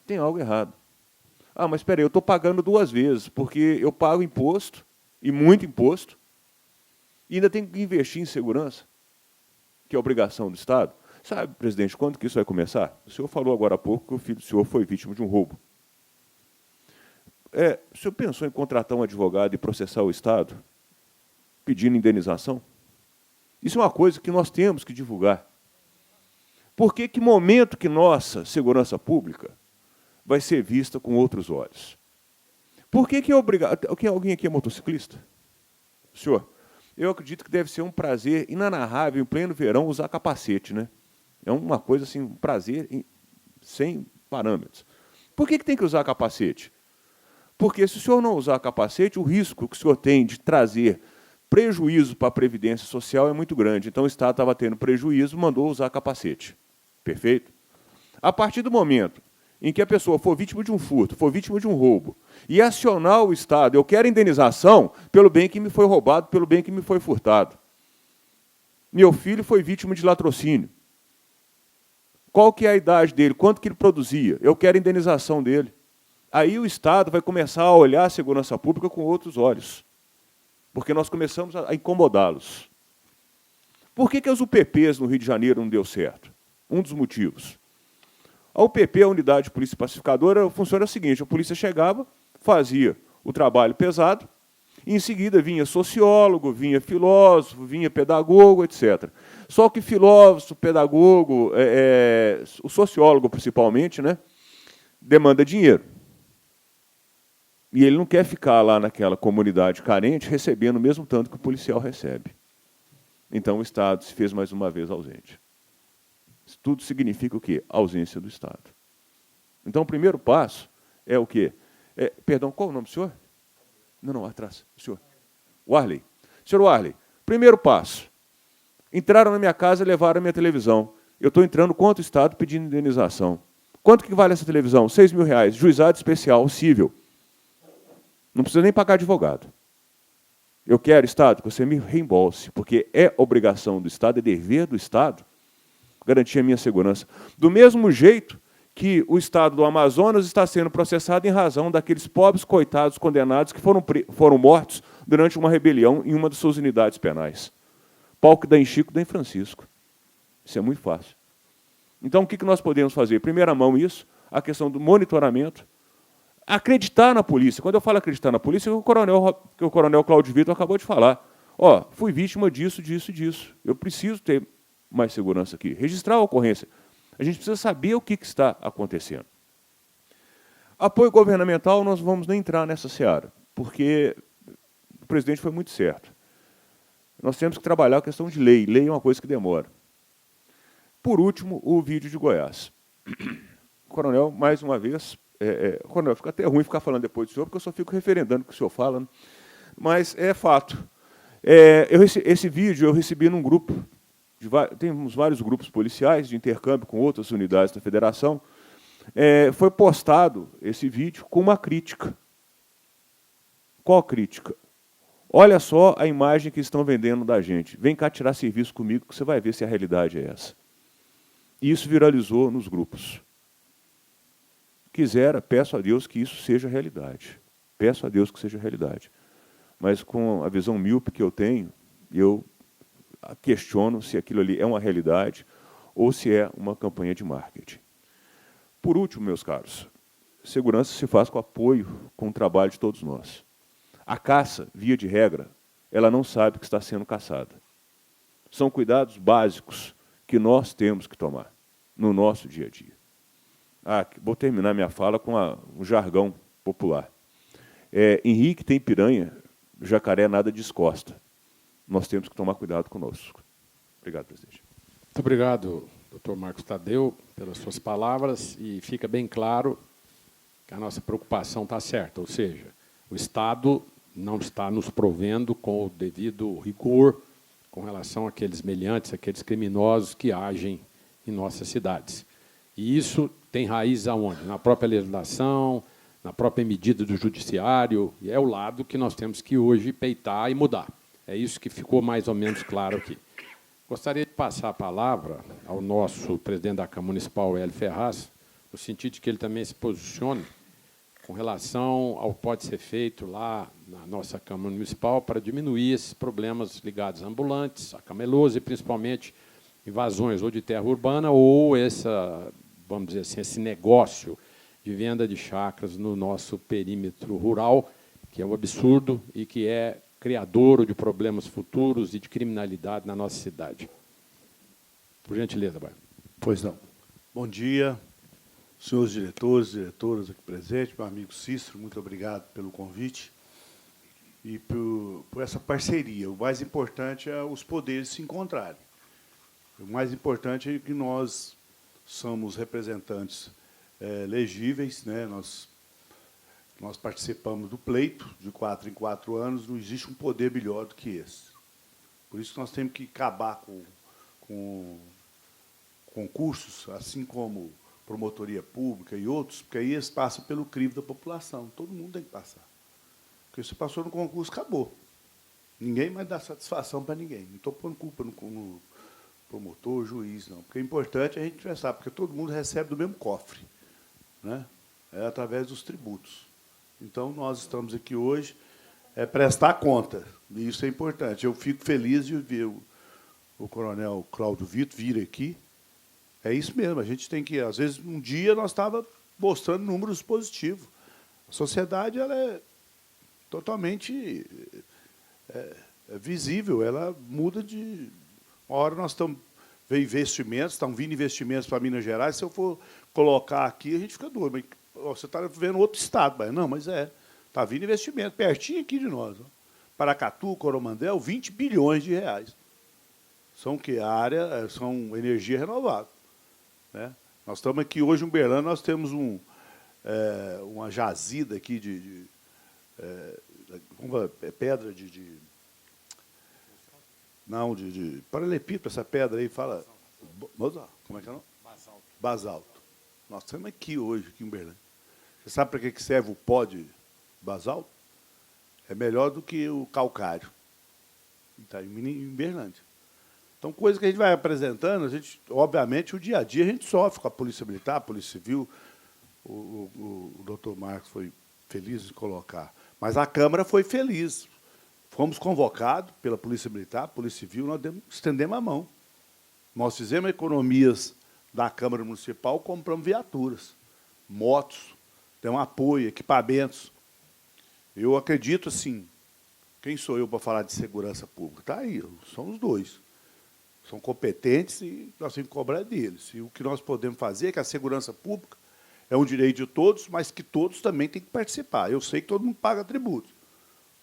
tem algo errado. Ah, mas espera aí, eu estou pagando 2 vezes, porque eu pago imposto, e muito imposto, e ainda tenho que investir em segurança, que é obrigação do Estado. Sabe, presidente, quando que isso vai começar? O senhor falou agora há pouco que o filho do senhor foi vítima de um roubo. O senhor pensou em contratar um advogado e processar o Estado, pedindo indenização? Isso é uma coisa que nós temos que divulgar. Porque que momento que nossa segurança pública vai ser vista com outros olhos? Por que é obrigado? Alguém aqui é motociclista? Senhor, eu acredito que deve ser um prazer inanarrável, em pleno verão, usar capacete, né? É uma coisa assim, um prazer sem parâmetros. Por que tem que usar capacete? Porque se o senhor não usar capacete, o risco que o senhor tem de trazer prejuízo para a Previdência Social é muito grande. Então, o Estado estava tendo prejuízo, mandou usar capacete. Perfeito? A partir do momento em que a pessoa for vítima de um furto, for vítima de um roubo, e acionar o Estado, eu quero indenização pelo bem que me foi roubado, pelo bem que me foi furtado. Meu filho foi vítima de latrocínio. Qual que é a idade dele? Quanto que ele produzia? Eu quero indenização dele. Aí o Estado vai começar a olhar a segurança pública com outros olhos. Porque nós começamos a incomodá-los. Por que as UPPs no Rio de Janeiro não deu certo? Um dos motivos. A UPP, a Unidade de Polícia Pacificadora, funciona o seguinte: a polícia chegava, fazia o trabalho pesado, e em seguida vinha sociólogo, vinha filósofo, vinha pedagogo, etc. Só que filósofo, pedagogo, o sociólogo principalmente, né, demanda dinheiro. E ele não quer ficar lá naquela comunidade carente recebendo o mesmo tanto que o policial recebe. Então o Estado se fez mais uma vez ausente. Isso tudo significa o quê? Ausência do Estado. Então o primeiro passo é o quê? Perdão, qual o nome do senhor? Não, atrás. O senhor. Warley. Senhor Warley, primeiro passo. Entraram na minha casa e levaram a minha televisão. Eu estou entrando contra o Estado pedindo indenização. Quanto que vale essa televisão? R$6.000. Juizado especial, cível. Não precisa nem pagar advogado. Eu quero, Estado, que você me reembolse, porque é obrigação do Estado, é dever do Estado garantir a minha segurança. Do mesmo jeito que o Estado do Amazonas está sendo processado em razão daqueles pobres coitados condenados que foram mortos durante uma rebelião em uma de suas unidades penais. Pau que dá em Chico, dá em Francisco. Isso é muito fácil. Então, o que nós podemos fazer? Primeira mão, isso, a questão do monitoramento. Acreditar na polícia. Quando eu falo acreditar na polícia, o coronel Cláudio Vitor acabou de falar. Fui vítima disso, disso, disso. Eu preciso ter mais segurança aqui. Registrar a ocorrência. A gente precisa saber o que está acontecendo. Apoio governamental, nós vamos nem entrar nessa seara, porque o presidente foi muito certo. Nós temos que trabalhar a questão de lei. Lei é uma coisa que demora. Por último, o vídeo de Goiás. Coronel, mais uma vez... Coronel, fica até ruim ficar falando depois do senhor, porque eu só fico referendando o que o senhor fala, né? Mas é fato. Esse vídeo eu recebi num grupo, temos vários grupos policiais de intercâmbio com outras unidades da federação. Foi postado esse vídeo com uma crítica. Qual crítica? Olha só a imagem que estão vendendo da gente. Vem cá tirar serviço comigo que você vai ver se a realidade é essa. E isso viralizou nos grupos. Peço a Deus que isso seja realidade. Peço a Deus que seja realidade. Mas com a visão míope que eu tenho, eu questiono se aquilo ali é uma realidade ou se é uma campanha de marketing. Por último, meus caros, segurança se faz com apoio, com o trabalho de todos nós. A caça, via de regra, ela não sabe que está sendo caçada. São cuidados básicos que nós temos que tomar no nosso dia a dia. Vou terminar minha fala com um jargão popular. Henrique tem piranha, jacaré nada descosta. Nós temos que tomar cuidado conosco. Obrigado, presidente. Muito obrigado, doutor Marcos Tadeu, pelas suas palavras, e fica bem claro que a nossa preocupação está certa, ou seja, o Estado não está nos provendo com o devido rigor com relação àqueles meliantes, àqueles criminosos que agem em nossas cidades. E isso tem raiz aonde? Na própria legislação, na própria medida do judiciário, e é o lado que nós temos que hoje peitar e mudar. É isso que ficou mais ou menos claro aqui. Gostaria de passar a palavra ao nosso presidente da Câmara Municipal, Hélio Ferraz, no sentido de que ele também se posicione com relação ao que pode ser feito lá na nossa Câmara Municipal para diminuir esses problemas ligados a ambulantes, a camelôs e, principalmente, invasões ou de terra urbana ou vamos dizer assim, esse negócio de venda de chácaras no nosso perímetro rural, que é um absurdo e que é criador de problemas futuros e de criminalidade na nossa cidade. Por gentileza, Baiano. Pois não. Bom dia, senhores diretores, diretoras aqui presentes, meu amigo Cícero, muito obrigado pelo convite e por essa parceria. O mais importante é os poderes se encontrarem. O mais importante é que nós somos representantes legíveis, né? Nós participamos do pleito de 4 em 4 anos, não existe um poder melhor do que esse. Por isso que nós temos que acabar com concursos, assim como promotoria pública e outros, porque aí eles passam pelo crivo da população. Todo mundo tem que passar. Porque se passou no concurso, acabou. Ninguém mais dá satisfação para ninguém. Não estou pondo culpa no promotor, juiz, não. Porque é importante a gente pensar, porque todo mundo recebe do mesmo cofre, né? É através dos tributos. Então, nós estamos aqui hoje prestar conta, e isso é importante. Eu fico feliz de ver o coronel Cláudio Vitor vir aqui. É isso mesmo, a gente tem que... Às vezes, um dia, nós estávamos mostrando números positivos. A sociedade ela é totalmente visível, ela muda de... Uma hora nós estamos vendo investimentos, estão vindo investimentos para Minas Gerais, se eu for colocar aqui, a gente fica doido. Mas, você está vendo outro estado, mas não, mas está vindo investimento, pertinho aqui de nós. Ó. Paracatu, Coromandel, 20 bilhões de reais. São que a área, são energia renovável. Né? Nós estamos aqui hoje em Uberlândia, nós temos uma jazida aqui de pedra de paralelepípedo, essa pedra aí fala... Como é que é o nome? Basalto. Basalto. Nós estamos aqui hoje, aqui em Uberlândia. Você sabe para que serve o pó de basalto? É melhor do que o calcário. Está em Uberlândia. Então, coisa que a gente vai apresentando, a gente, obviamente, o dia a dia a gente sofre com a Polícia Militar, a Polícia Civil. O doutor Marcos foi feliz em colocar. Mas a Câmara foi feliz. Fomos convocados pela Polícia Militar, Polícia Civil, nós estendemos a mão. Nós fizemos economias da Câmara Municipal, compramos viaturas, motos, demos apoio, equipamentos. Eu acredito, assim, quem sou eu para falar de segurança pública? Está aí, são os dois. São competentes e nós temos que cobrar deles. E o que nós podemos fazer é que a segurança pública é um direito de todos, mas que todos também têm que participar. Eu sei que todo mundo paga tributo,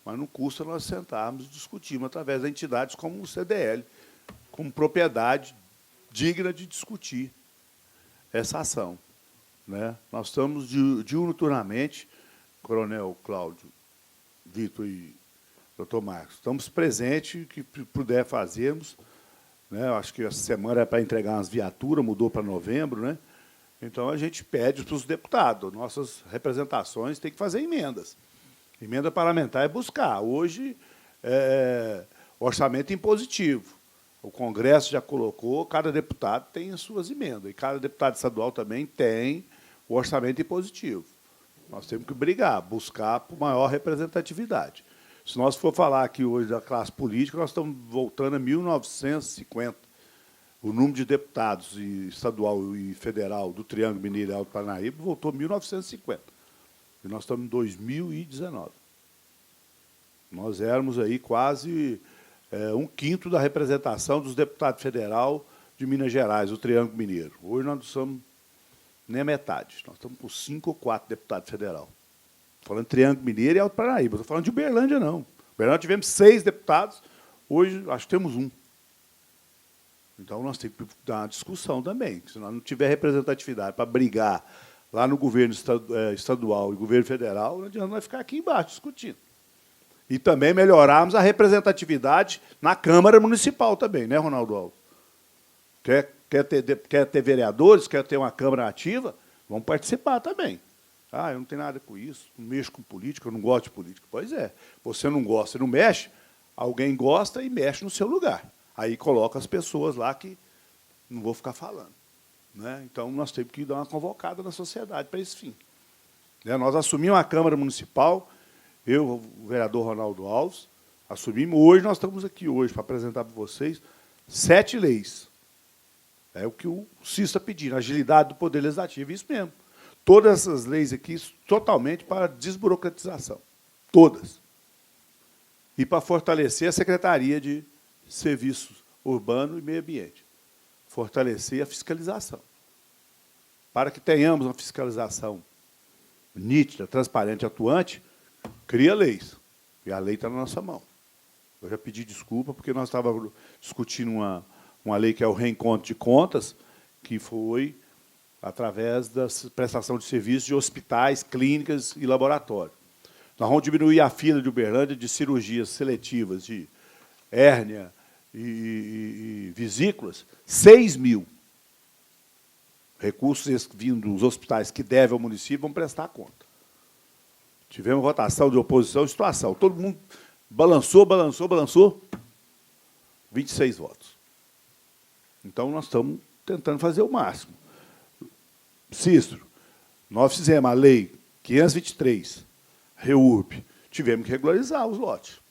mas não custa nós sentarmos e discutirmos através de entidades como o CDL, como propriedade digna de discutir essa ação. Né? Nós estamos diuturnamente, Coronel Cláudio Vitor e doutor Marcos, estamos presentes, o que puder fazermos. Né? Eu acho que essa semana é para entregar umas viaturas, mudou para novembro. Né? Então, a gente pede para os deputados, nossas representações têm que fazer emendas. Emenda parlamentar é buscar. Hoje, orçamento impositivo. O Congresso já colocou, cada deputado tem as suas emendas, e cada deputado estadual também tem o orçamento impositivo. Nós temos que brigar, buscar por maior representatividade. Se nós for falar aqui hoje da classe política, nós estamos voltando a 1950. O número de deputados estadual e federal do Triângulo Mineiro e Alto Paranaíba voltou a 1950. E nós estamos em 2019. Nós éramos aí quase um quinto da representação dos deputados federal de Minas Gerais, o Triângulo Mineiro. Hoje nós não somos nem a metade. Nós estamos com 5 ou 4 deputados federal. Estou falando de Triângulo Mineiro e Alto Paranaíba. Estou falando de Uberlândia, não. Uberlândia tivemos 6 deputados, hoje acho que temos 1. Então nós temos que dar uma discussão também. Se nós não tiver representatividade para brigar lá no governo estadual e governo federal, não adianta nós ficar aqui embaixo discutindo. E também melhorarmos a representatividade na Câmara Municipal também, né, Ronaldo Alves? Quer ter vereadores, quer ter uma Câmara ativa, vamos participar também. Ah, eu não tenho nada com isso, não mexo com política, eu não gosto de política. Pois é, você não gosta e não mexe, alguém gosta e mexe no seu lugar. Aí coloca as pessoas lá que não vou ficar falando. Né? Então, nós temos que dar uma convocada na sociedade para esse fim. Né? Nós assumimos a Câmara Municipal, eu, o vereador Ronaldo Alves, assumimos. Hoje, nós estamos aqui hoje para apresentar para vocês 7 leis. É o que o Cícero está pedindo, agilidade do Poder Legislativo, isso mesmo. Todas essas leis aqui, totalmente para desburocratização. Todas. E para fortalecer a Secretaria de Serviços Urbano e Meio Ambiente. Fortalecer a fiscalização. Para que tenhamos uma fiscalização nítida, transparente, atuante, cria leis. E a lei está na nossa mão. Eu já pedi desculpa, porque nós estávamos discutindo uma lei que é o reencontro de contas, que foi através da prestação de serviços de hospitais, clínicas e laboratórios. Nós vamos diminuir a fila de Uberlândia de cirurgias seletivas de hérnia e vesículas, 6.000. Recursos vindo dos hospitais que devem ao município vão prestar conta. Tivemos votação de oposição e situação. Todo mundo balançou, 26 votos. Então, nós estamos tentando fazer o máximo. Cícero, nós fizemos a lei 523, REURB, tivemos que regularizar os lotes.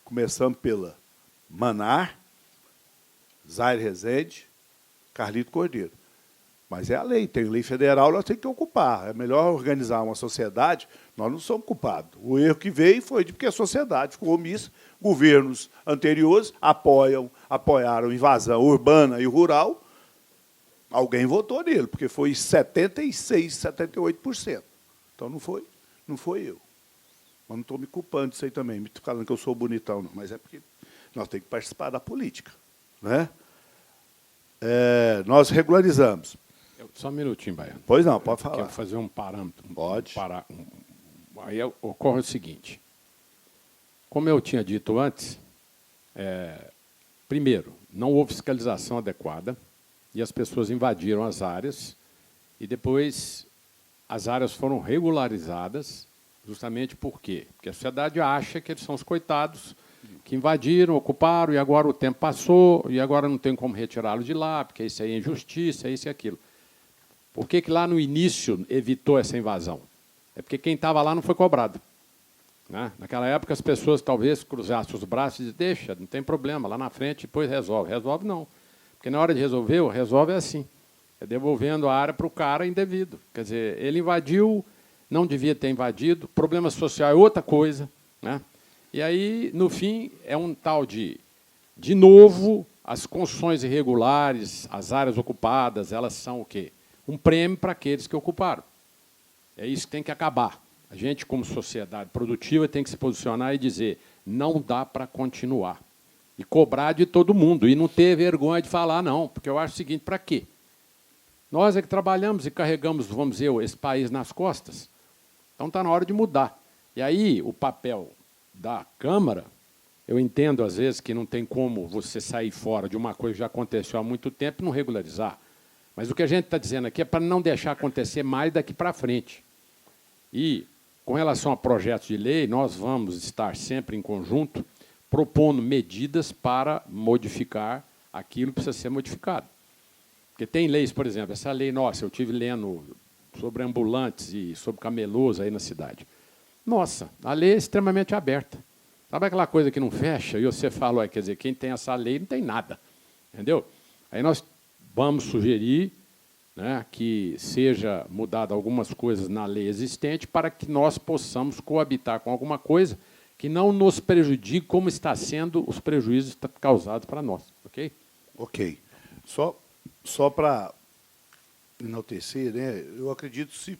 Começamos pela Manar, Zaire Rezende, Carlito Cordeiro. Mas é a lei, tem lei federal, nós temos que ocupar. É melhor organizar uma sociedade, nós não somos culpados. O erro que veio foi porque a sociedade ficou omissa, governos anteriores apoiaram invasão urbana e rural, alguém votou nele, porque foi 76%, 78%. Então não foi eu. Mas não estou me culpando disso aí também, me falando que eu sou bonitão, não, mas é porque nós temos que participar da política. Né? Nós regularizamos. Só um minutinho, Baiano. Pois não, pode falar. Quero fazer um parâmetro. Pode. Aí ocorre o seguinte. Como eu tinha dito antes, primeiro, não houve fiscalização adequada e as pessoas invadiram as áreas e depois as áreas foram regularizadas justamente por quê? Porque a sociedade acha que eles são os coitados que invadiram, ocuparam e agora o tempo passou e agora não tem como retirá-los de lá, porque isso aí é injustiça, isso e aquilo. Por que lá no início evitou essa invasão? É porque quem estava lá não foi cobrado. Né? Naquela época, as pessoas talvez cruzassem os braços e diziam, deixa, não tem problema, lá na frente depois resolve. Resolve não. Porque na hora de resolver, o resolve é assim. É devolvendo a área para o cara indevido. Quer dizer, ele invadiu, não devia ter invadido, problema social é outra coisa. Né? E aí, no fim, é um tal de novo, as construções irregulares, as áreas ocupadas, elas são o quê? Um prêmio para aqueles que ocuparam. É isso que tem que acabar. A gente, como sociedade produtiva, tem que se posicionar e dizer, não dá para continuar. E cobrar de todo mundo, e não ter vergonha de falar, não, porque eu acho o seguinte, para quê? Nós é que trabalhamos e carregamos, vamos dizer, esse país nas costas. Então está na hora de mudar. E aí, o papel da Câmara, eu entendo, às vezes, que não tem como você sair fora de uma coisa que já aconteceu há muito tempo e não regularizar. Mas o que a gente está dizendo aqui é para não deixar acontecer mais daqui para frente. E, com relação a projetos de lei, nós vamos estar sempre em conjunto propondo medidas para modificar aquilo que precisa ser modificado. Porque tem leis, por exemplo, essa lei nossa, eu estive lendo sobre ambulantes e sobre camelôs aí na cidade. Nossa, a lei é extremamente aberta. Sabe aquela coisa que não fecha? E você fala, quer dizer, quem tem essa lei não tem nada. Entendeu? Aí nós vamos sugerir, né, que seja mudado algumas coisas na lei existente para que nós possamos coabitar com alguma coisa que não nos prejudique como está sendo os prejuízos causados para nós. Ok? Ok. Só para enaltecer, né, eu acredito que se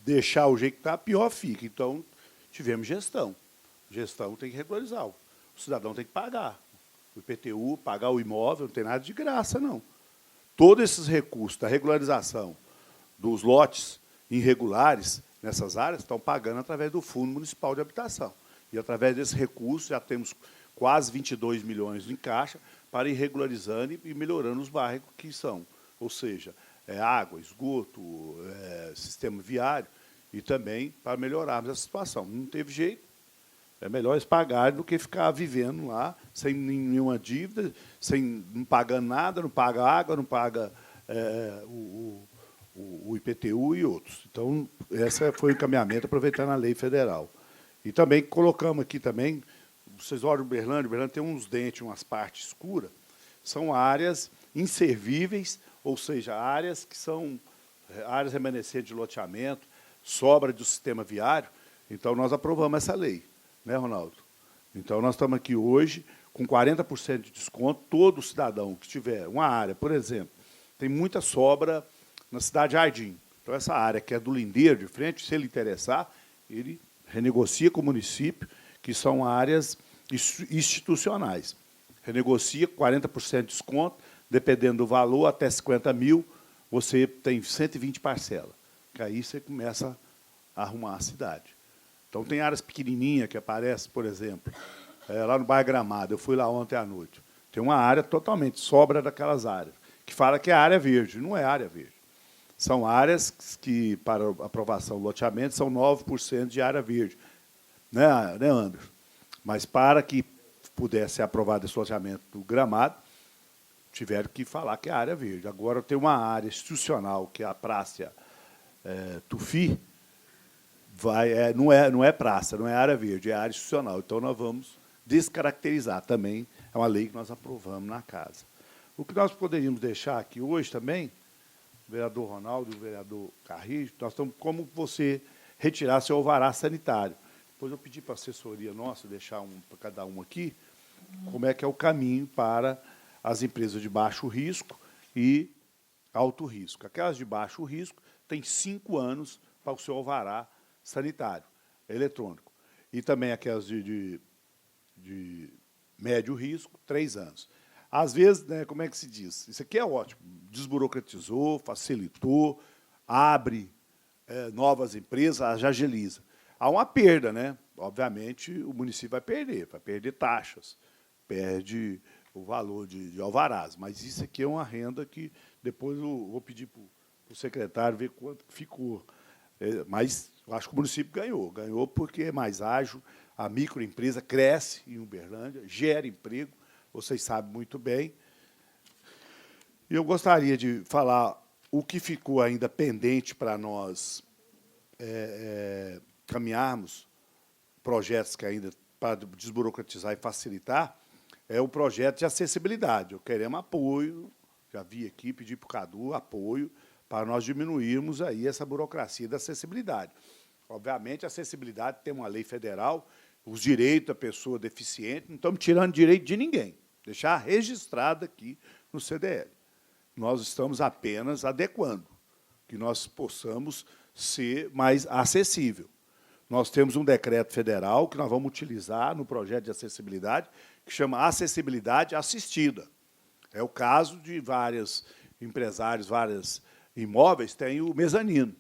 deixar o jeito que está, pior fica. Então, tivemos gestão. Gestão tem que regularizar. O cidadão tem que pagar. O IPTU, pagar o imóvel, não tem nada de graça, não. Todos esses recursos da regularização dos lotes irregulares nessas áreas estão pagando através do Fundo Municipal de Habitação. E, através desse recurso, já temos quase 22 milhões em caixa para ir regularizando e melhorando os bairros que são. Ou seja, água, esgoto, sistema viário, e também para melhorarmos essa situação. Não teve jeito, é melhor eles pagarem do que ficar vivendo lá sem nenhuma dívida, não pagando nada, não paga água, não paga o IPTU e outros. Então, esse foi o encaminhamento, aproveitando a lei federal. E também colocamos aqui também, vocês olham o Uberlândia tem uns dentes, umas partes escuras, são áreas inservíveis, ou seja, áreas que são áreas remanescentes de loteamento, sobra do sistema viário. Então, nós aprovamos essa lei, né, Ronaldo? Então, nós estamos aqui hoje com 40% de desconto. Todo cidadão que tiver uma área, por exemplo, tem muita sobra na Cidade Jardim. Então, essa área que é do Lindeiro, de frente, se ele interessar, ele renegocia com o município, que são áreas institucionais. Renegocia 40% de desconto, dependendo do valor, até 50 mil, você tem 120 parcelas. Que aí você começa a arrumar a cidade. Então, tem áreas pequenininhas que aparecem, por exemplo, lá no bairro Gramado. Eu fui lá ontem à noite. Tem uma área totalmente sobra daquelas áreas, que fala que é área verde. Não é área verde. São áreas que, para aprovação do loteamento, são 9% de área verde. Né, Anderson? Mas, para que pudesse ser aprovado esse loteamento do Gramado, tiveram que falar que é área verde. Agora, tem uma área institucional, que é a Praça Tufi, não é praça, não é área verde, é área institucional. Então, nós vamos descaracterizar também. É uma lei que nós aprovamos na casa. O que nós poderíamos deixar aqui hoje também, o vereador Ronaldo e o vereador Carrijo, nós estamos como você retirar seu alvará sanitário. Depois eu pedi para a assessoria nossa deixar para cada um aqui, como é que é o caminho para as empresas de baixo risco e alto risco. Aquelas de baixo risco têm 5 anos para o seu alvará sanitário, eletrônico. E também aquelas de médio risco, 3 anos. Às vezes, né, como é que se diz? Isso aqui é ótimo. Desburocratizou, facilitou, abre novas empresas, já agiliza. Há uma perda, né? Obviamente, o município vai perder taxas, perde o valor de alvarás. Mas isso aqui é uma renda que depois eu vou pedir para o secretário ver quanto ficou. Mas eu acho que o município ganhou. Ganhou porque é mais ágil, a microempresa cresce em Uberlândia, gera emprego, vocês sabem muito bem. E eu gostaria de falar o que ficou ainda pendente para nós caminharmos, projetos que ainda, para desburocratizar e facilitar, é o projeto de acessibilidade. Eu queremos apoio, já vi aqui, pedi para o Cadu apoio, para nós diminuirmos aí essa burocracia da acessibilidade. Obviamente, a acessibilidade tem uma lei federal, os direitos da pessoa deficiente, não estamos tirando direito de ninguém. Deixar registrado aqui no CDL. Nós estamos apenas adequando, que nós possamos ser mais acessível. Nós temos um decreto federal que nós vamos utilizar no projeto de acessibilidade, que chama Acessibilidade Assistida. É o caso de vários empresários, vários imóveis, tem o mezanino.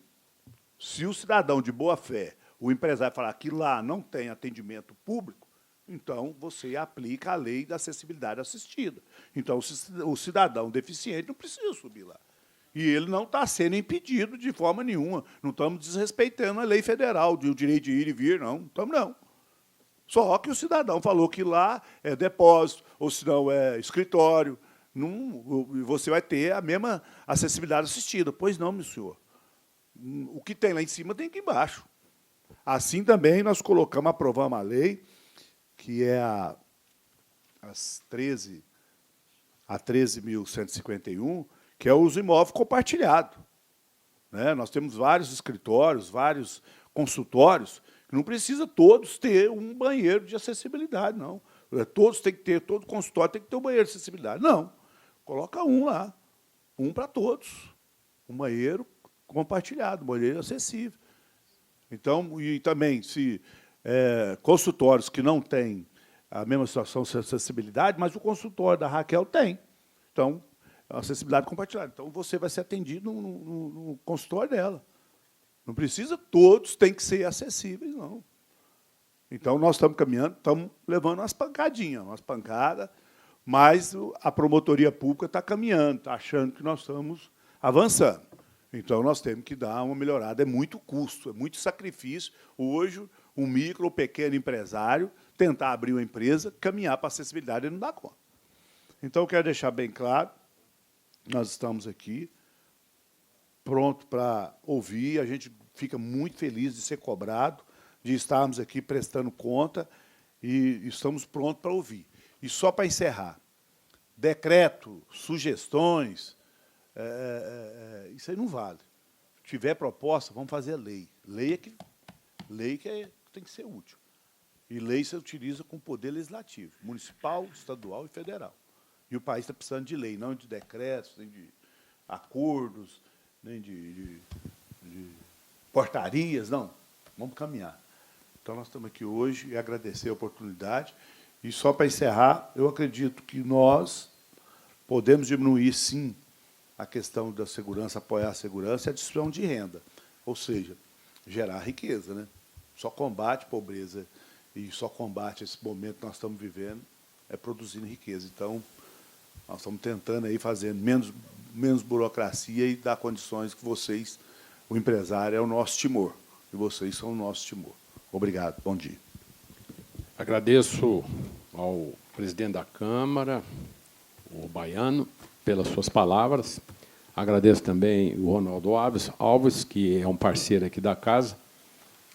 Se o cidadão de boa fé, o empresário falar que lá não tem atendimento público, então você aplica a lei da acessibilidade assistida. Então, o cidadão deficiente não precisa subir lá. E ele não está sendo impedido de forma nenhuma. Não estamos desrespeitando a lei federal, o direito de ir e vir, não. Não estamos, não. Só que o cidadão falou que lá é depósito, ou se não é escritório, você vai ter a mesma acessibilidade assistida. Pois não, meu senhor. O que tem lá em cima tem aqui embaixo. Assim também nós aprovamos a lei que é a 13.151, que é o uso imóvel compartilhado. Né? Nós temos vários escritórios, vários consultórios, que não precisa todos ter um banheiro de acessibilidade, não. Todos têm que ter, todo consultório tem que ter um banheiro de acessibilidade. Não. Coloca um lá, um para todos. Um banheiro compartilhado, um banheiro acessível. Então, e também, se consultórios que não têm a mesma situação de acessibilidade, mas o consultório da Raquel tem. Então, acessibilidade compartilhada. Então, você vai ser atendido no consultório dela. Não precisa, todos têm que ser acessíveis, não. Então, nós estamos caminhando, estamos levando umas pancadas, mas a promotoria pública está caminhando, está achando que nós estamos avançando. Então, nós temos que dar uma melhorada. É muito custo, é muito sacrifício. Hoje, um micro ou pequeno empresário tentar abrir uma empresa, caminhar para a acessibilidade, ele não dá conta. Então, eu quero deixar bem claro, nós estamos aqui, pronto para ouvir, a gente fica muito feliz de ser cobrado, de estarmos aqui prestando conta, e estamos prontos para ouvir. E só para encerrar, decreto, sugestões, isso aí não vale. Se tiver proposta, vamos fazer lei. Lei que tem que ser útil. E lei se utiliza com o poder legislativo, municipal, estadual e federal. E o país está precisando de lei, não de decretos, nem de acordos, nem de portarias, não. Vamos caminhar. Então, nós estamos aqui hoje e agradecer a oportunidade. E, só para encerrar, eu acredito que nós podemos diminuir, sim, a questão da segurança, apoiar a segurança e a distribuição de renda. Ou seja, gerar riqueza. Né? Só combate pobreza e só combate esse momento que nós estamos vivendo é produzindo riqueza. Então, nós estamos tentando aí fazer menos burocracia e dar condições que vocês, o empresário, é o nosso timor. E vocês são o nosso timor. Obrigado. Bom dia. Agradeço ao presidente da Câmara, o Baiano, pelas suas palavras. Agradeço também o Ronaldo Alves, que é um parceiro aqui da casa.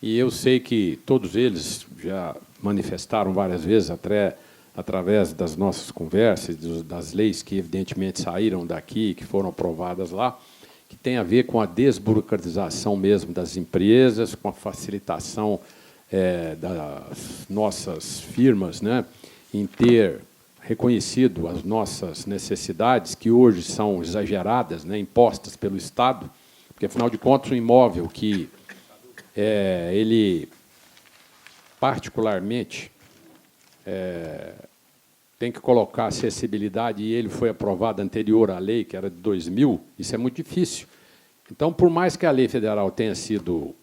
E eu sei que todos eles já manifestaram várias vezes, até através das nossas conversas, das leis que, evidentemente, saíram daqui, que foram aprovadas lá, que tem a ver com a desburocratização mesmo das empresas, com a facilitação das nossas firmas, né, em ter reconhecido as nossas necessidades, que hoje são exageradas, né, impostas pelo Estado, porque, afinal de contas, um imóvel que ele, particularmente, tem que colocar acessibilidade, e ele foi aprovado anterior à lei, que era de 2000, isso é muito difícil. Então, por mais que a lei federal tenha sido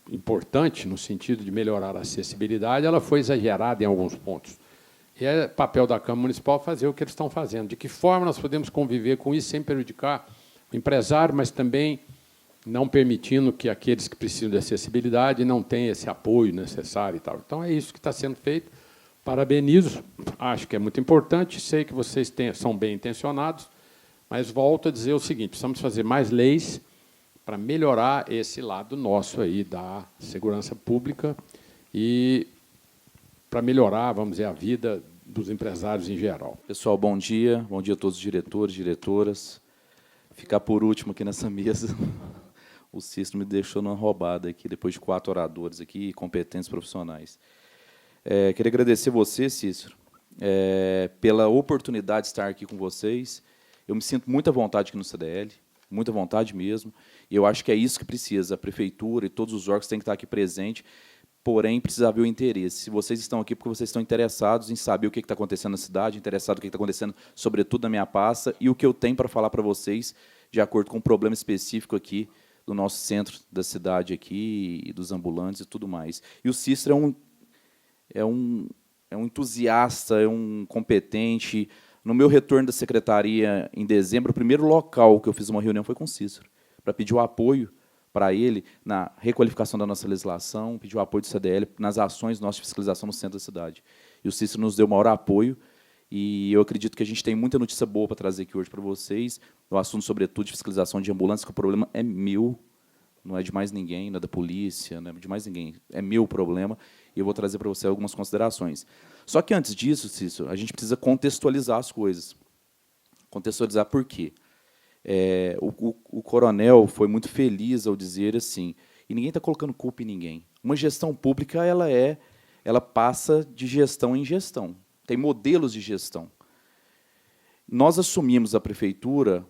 importante, no sentido de melhorar a acessibilidade, ela foi exagerada em alguns pontos. E é papel da Câmara Municipal fazer o que eles estão fazendo. De que forma nós podemos conviver com isso sem prejudicar o empresário, mas também não permitindo que aqueles que precisam de acessibilidade não tenham esse apoio necessário e tal. Então, é isso que está sendo feito. Parabenizo, acho que é muito importante, sei que vocês são bem intencionados, mas volto a dizer o seguinte, precisamos fazer mais leis para melhorar esse lado nosso aí da segurança pública e para melhorar, vamos dizer, a vida dos empresários em geral. Pessoal, bom dia a todos os diretores, diretoras. Ficar por último aqui nessa mesa, o Cícero me deixou numa roubada aqui, depois de 4 oradores aqui, competentes profissionais. Queria agradecer você, Cícero, pela oportunidade de estar aqui com vocês. Eu me sinto muito à vontade aqui no CDL, muita vontade mesmo, e eu acho que é isso que precisa, a Prefeitura e todos os órgãos têm que estar aqui presentes, porém, precisa haver o interesse. Se vocês estão aqui porque vocês estão interessados em saber o que está acontecendo na cidade, interessados no que está acontecendo, sobretudo na minha pasta, e o que eu tenho para falar para vocês, de acordo com um problema específico aqui do nosso centro da cidade aqui, e dos ambulantes e tudo mais. E o Cícero é um entusiasta, é um competente. No meu retorno da secretaria, em dezembro, o primeiro local que eu fiz uma reunião foi com o Cícero, para pedir o apoio para ele na requalificação da nossa legislação, pedir o apoio do CDL nas ações nossas de fiscalização no centro da cidade. E o Cícero nos deu o maior apoio, e eu acredito que a gente tem muita notícia boa para trazer aqui hoje para vocês, no assunto, sobretudo, de fiscalização de ambulâncias, que o problema é meu, não é de mais ninguém, não é da polícia, não é de mais ninguém, é meu problema, e eu vou trazer para você algumas considerações. Só que antes disso, Cícero, a gente precisa contextualizar as coisas. Contextualizar por quê? O coronel foi muito feliz ao dizer assim, e ninguém está colocando culpa em ninguém. Uma gestão pública ela passa de gestão em gestão. Tem modelos de gestão. Nós assumimos a prefeitura,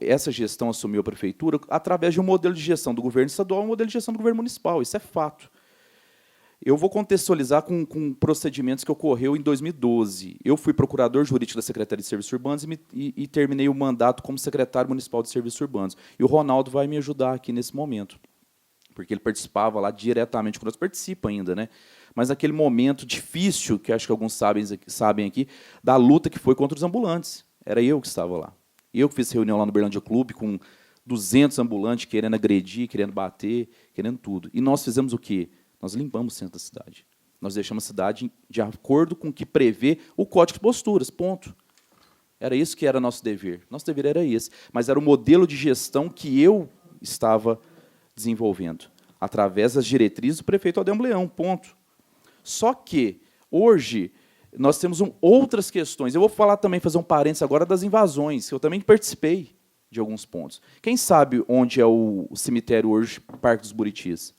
essa gestão assumiu a prefeitura através de um modelo de gestão do governo estadual e um modelo de gestão do governo municipal. Isso é fato. Eu vou contextualizar com procedimentos que ocorreu em 2012. Eu fui procurador jurídico da Secretaria de Serviços Urbanos e terminei o mandato como secretário municipal de Serviços Urbanos. E o Ronaldo vai me ajudar aqui nesse momento, porque ele participava lá diretamente conosco, participa ainda, né? Mas naquele momento difícil, que acho que alguns sabem aqui, da luta que foi contra os ambulantes. Era eu que estava lá. Eu que fiz reunião lá no Berlândia Clube com 200 ambulantes querendo agredir, querendo bater, querendo tudo. E nós fizemos o quê? Nós limpamos o centro da cidade. Nós deixamos a cidade de acordo com o que prevê o Código de Posturas, ponto. Era isso que era nosso dever. Nosso dever era esse. Mas era o modelo de gestão que eu estava desenvolvendo, através das diretrizes do prefeito Aldemir Leão, ponto. Só que, hoje, nós temos outras questões. Eu vou falar também, fazer um parênteses agora das invasões, que eu também participei de alguns pontos. Quem sabe onde é o cemitério hoje, Parque dos Buritis?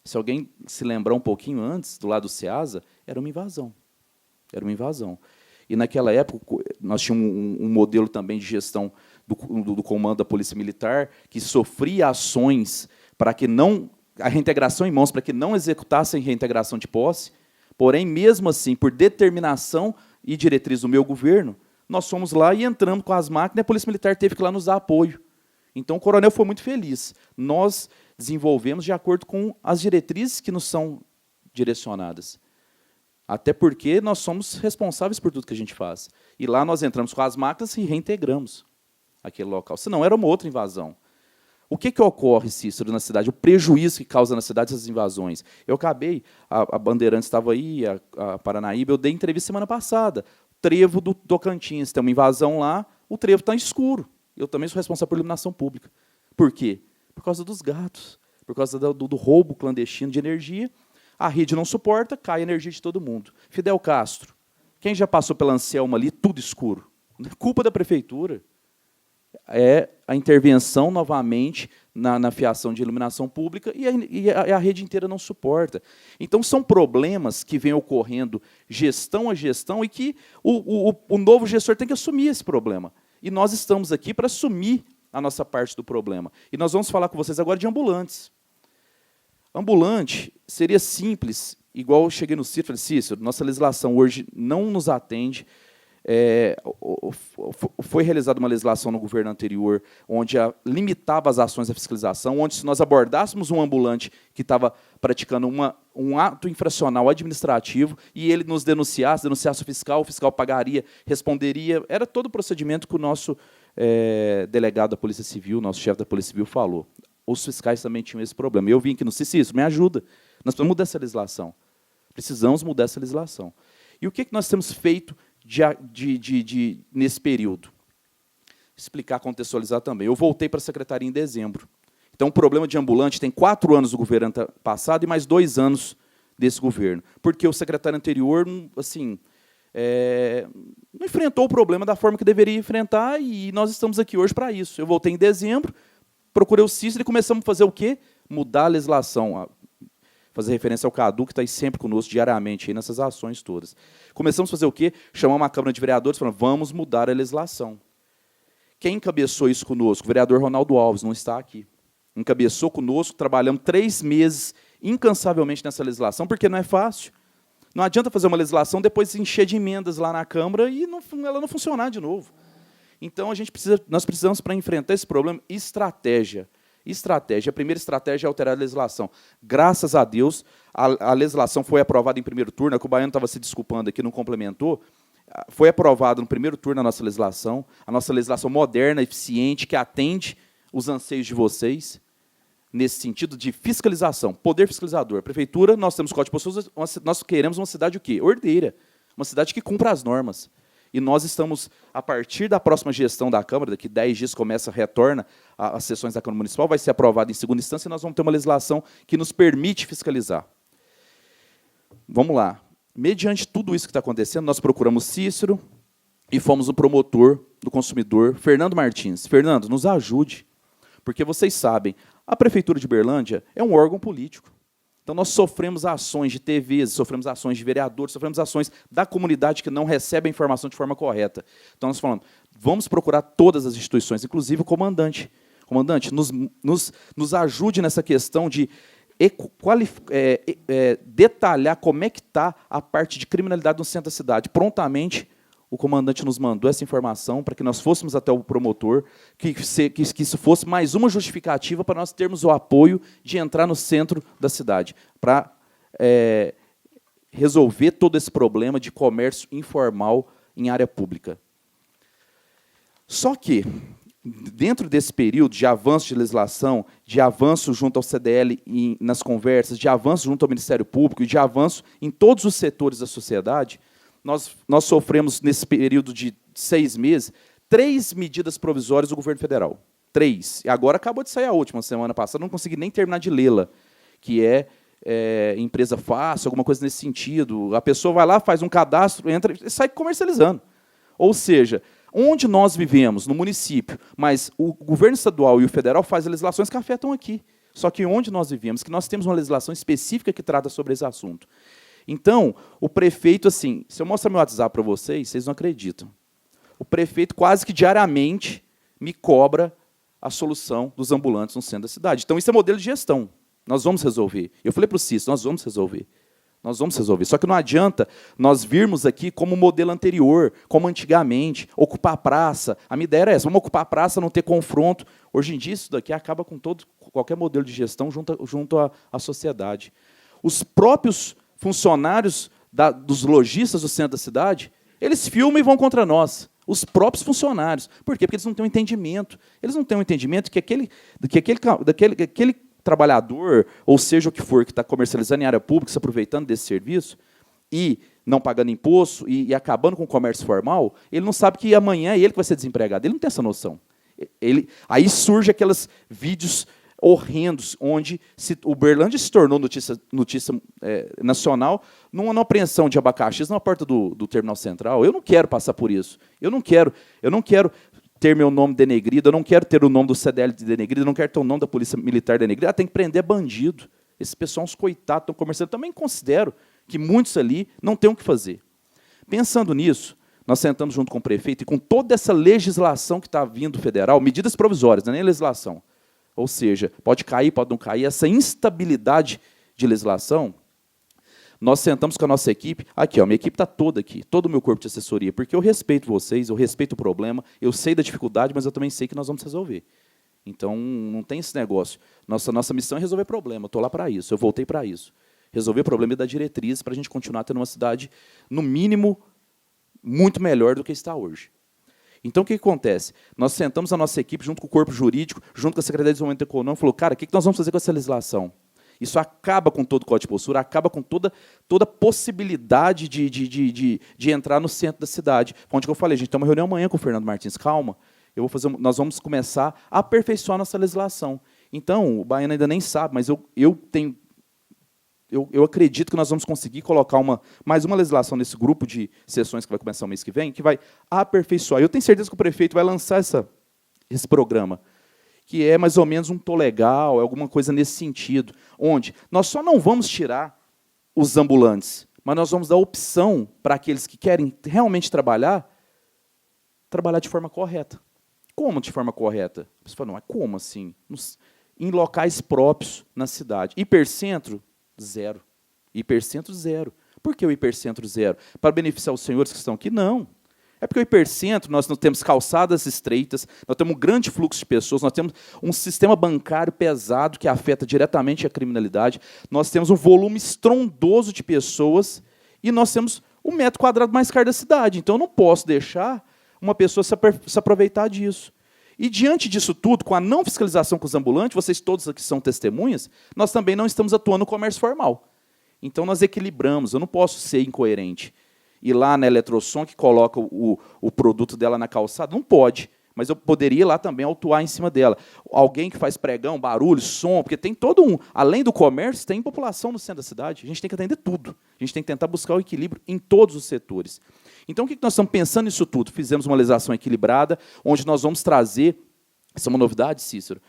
Se alguém se lembrar um pouquinho antes, do lado do Ceasa, era uma invasão. Era uma invasão. E, naquela época, nós tínhamos um modelo também de gestão do comando da Polícia Militar, que sofria ações para que não... a reintegração em mãos, para que não executassem reintegração de posse. Porém, mesmo assim, por determinação e diretriz do meu governo, nós fomos lá e entramos com as máquinas e a Polícia Militar teve que ir lá nos dar apoio. Então, o coronel foi muito feliz. Nós desenvolvemos de acordo com as diretrizes que nos são direcionadas. Até porque nós somos responsáveis por tudo que a gente faz. E lá nós entramos com as máquinas e reintegramos aquele local. Senão, era uma outra invasão. O que ocorre, Cícero, na cidade? O prejuízo que causa na cidade essas invasões. Eu acabei, a Bandeirantes estava aí, a Paranaíba, eu dei entrevista semana passada. Trevo do Tocantins, tem uma invasão lá, o trevo está escuro. Eu também sou responsável por iluminação pública. Por quê? Por causa dos gatos, por causa do roubo clandestino de energia. A rede não suporta, cai a energia de todo mundo. Fidel Castro, quem já passou pela Anselma ali, tudo escuro. Culpa da prefeitura. É a intervenção, novamente, na fiação de iluminação pública e a rede inteira não suporta. Então, são problemas que vêm ocorrendo gestão a gestão e que o novo gestor tem que assumir esse problema. E nós estamos aqui para assumir a nossa parte do problema. E nós vamos falar com vocês agora de ambulantes. Ambulante seria simples, igual eu cheguei no Cícero, falei, Cícero, nossa legislação hoje não nos atende. Foi realizada uma legislação no governo anterior, onde limitava as ações da fiscalização, onde, se nós abordássemos um ambulante que estava praticando um ato infracional administrativo, e ele nos denunciasse o fiscal pagaria, responderia. Era todo o procedimento que o nosso delegado da Polícia Civil, nosso chefe da Polícia Civil, falou. Os fiscais também tinham esse problema. Eu vim aqui no Cícero, me ajuda. Nós precisamos mudar essa legislação. Precisamos mudar essa legislação. E o que nós temos feito nesse período? Explicar, contextualizar também. Eu voltei para a secretaria em dezembro. Então, o problema de ambulante tem 4 anos do governo passado e mais 2 anos desse governo. Porque o secretário anterior, assim, não enfrentou o problema da forma que deveria enfrentar, e nós estamos aqui hoje para isso. Eu voltei em dezembro, procurei o Cícero e começamos a fazer o quê? Mudar a legislação, fazer referência ao Cadu, que está aí sempre conosco diariamente aí nessas ações todas. Começamos a fazer o quê? Chamamos uma Câmara de Vereadores e falamos, vamos mudar a legislação. Quem encabeçou isso conosco? O vereador Ronaldo Alves, não está aqui. Encabeçou conosco, trabalhamos 3 meses incansavelmente nessa legislação, porque não é fácil. Não adianta fazer uma legislação, depois encher de emendas lá na Câmara e ela não funcionar de novo. Então, nós precisamos, para enfrentar esse problema, estratégia. Estratégia. A primeira estratégia é alterar a legislação. Graças a Deus, a legislação foi aprovada em primeiro turno, que o Baiano estava se desculpando aqui, não complementou. Foi aprovada no primeiro turno a nossa legislação moderna, eficiente, que atende os anseios de vocês, nesse sentido de fiscalização, poder fiscalizador. A prefeitura, nós temos Código de Posturas, nós queremos uma cidade o quê? Ordeira. Uma cidade que cumpra as normas. E nós estamos, a partir da próxima gestão da Câmara, daqui 10 dias retorna as sessões da Câmara Municipal, vai ser aprovada em segunda instância, e nós vamos ter uma legislação que nos permite fiscalizar. Vamos lá. mediante tudo isso que está acontecendo, nós procuramos Cícero e fomos o promotor do consumidor, Fernando Martins. Fernando, nos ajude, porque vocês sabem, a Prefeitura de Uberlândia é um órgão político. Então, nós sofremos ações de TVs, sofremos ações de vereadores, sofremos ações da comunidade que não recebe a informação de forma correta. Então, nós falamos, vamos procurar todas as instituições, inclusive o comandante. Comandante, nos ajude nessa questão de detalhar como é que está a parte de criminalidade no centro da cidade. Prontamente, o comandante nos mandou essa informação para que nós fôssemos até o promotor, que isso fosse mais uma justificativa para nós termos o apoio de entrar no centro da cidade, para resolver todo esse problema de comércio informal em área pública. Só que, dentro desse período de avanço de legislação, de avanço junto ao CDL nas conversas, de avanço junto ao Ministério Público e de avanço em todos os setores da sociedade, nós sofremos, nesse período de 6 meses, 3 medidas provisórias do governo federal. 3. E agora acabou de sair a última, semana passada, não consegui nem terminar de lê-la, que empresa fácil, alguma coisa nesse sentido. A pessoa vai lá, faz um cadastro, entra e sai comercializando. Ou seja, onde nós vivemos, no município, mas o governo estadual e o federal fazem legislações que afetam aqui. Só que onde nós vivemos, que nós temos uma legislação específica que trata sobre esse assunto. Então, o prefeito, assim, se eu mostrar meu WhatsApp para vocês, vocês não acreditam. O prefeito quase que diariamente me cobra a solução dos ambulantes no centro da cidade. Então, isso é modelo de gestão. Nós vamos resolver. Eu falei para o Cícero, nós vamos resolver. Nós vamos resolver. Só que não adianta nós virmos aqui como o modelo anterior, como antigamente, ocupar a praça. A minha ideia era essa, vamos ocupar a praça, não ter confronto. Hoje em dia, isso daqui acaba com qualquer modelo de gestão junto à sociedade. Os próprios funcionários dos lojistas do centro da cidade, eles filmam e vão contra nós. Os próprios funcionários. Por quê? Porque eles não têm um entendimento. Eles não têm um entendimento que aquele trabalhador, ou seja o que for, que está comercializando em área pública, se aproveitando desse serviço, e não pagando imposto, e acabando com o comércio formal, ele não sabe que amanhã é ele que vai ser desempregado. Ele não tem essa noção. Aí surge aqueles vídeos horrendos, onde Uberlândia se tornou notícia nacional numa apreensão de abacaxis na porta do Terminal Central. Eu não quero passar por isso. Eu não quero ter meu nome denegrido, eu não quero ter o nome do CDL denegrido, eu não quero ter o nome da Polícia Militar denegrido. Tem que prender bandido. Esse pessoal, uns coitados, estão comerciando. Também considero que muitos ali não têm o que fazer. Pensando nisso, nós sentamos junto com o prefeito e com toda essa legislação que está vindo federal, medidas provisórias, não é nem legislação. Ou seja, pode cair, pode não cair, essa instabilidade de legislação, nós sentamos com a nossa equipe, aqui, minha equipe está toda aqui, todo o meu corpo de assessoria, porque eu respeito vocês, eu respeito o problema, eu sei da dificuldade, mas eu também sei que nós vamos resolver. Então, não tem esse negócio. Nossa missão é resolver problema, eu estou lá para isso, eu voltei para isso. Resolver problema e dar diretriz para a gente continuar tendo uma cidade, no mínimo, muito melhor do que está hoje. Então, o que acontece? Nós sentamos a nossa equipe, junto com o corpo jurídico, junto com a Secretaria de Desenvolvimento Econômico, falou, cara, o que nós vamos fazer com essa legislação? Isso acaba com todo o Código de Postura, acaba com toda possibilidade de entrar no centro da cidade. Onde eu falei, gente, tem uma reunião amanhã com o Fernando Martins, calma, nós vamos começar a aperfeiçoar nossa legislação. Então, o Baiano ainda nem sabe, mas eu acredito que nós vamos conseguir colocar mais uma legislação nesse grupo de sessões que vai começar o mês que vem, que vai aperfeiçoar. Eu tenho certeza que o prefeito vai lançar esse programa, que é mais ou menos um Tô Legal, alguma coisa nesse sentido, onde nós só não vamos tirar os ambulantes, mas nós vamos dar opção para aqueles que querem realmente trabalhar de forma correta. Como de forma correta? Você fala, não, é como assim? Em locais próprios na cidade. Hipercentro, 0. Hipercentro, 0. Por que o hipercentro 0? Para beneficiar os senhores que estão aqui? Não. É porque o hipercentro, nós não temos calçadas estreitas, nós temos um grande fluxo de pessoas, nós temos um sistema bancário pesado que afeta diretamente a criminalidade, nós temos um volume estrondoso de pessoas e nós temos o metro quadrado mais caro da cidade. Então, eu não posso deixar uma pessoa se aproveitar disso. E, diante disso tudo, com a não fiscalização com os ambulantes, vocês todos aqui são testemunhas, nós também não estamos atuando no comércio formal. Então, nós equilibramos, eu não posso ser incoerente. Ir lá na Eletrosom, que coloca o produto dela na calçada, não pode. mas eu poderia ir lá também autuar em cima dela. Alguém que faz pregão, barulho, som, porque tem todo um... Além do comércio, tem população no centro da cidade. A gente tem que atender tudo. A gente tem que tentar buscar o equilíbrio em todos os setores. Então, o que nós estamos pensando nisso tudo? Fizemos uma legislação equilibrada, onde nós vamos trazer... Essa é uma novidade, Cícero,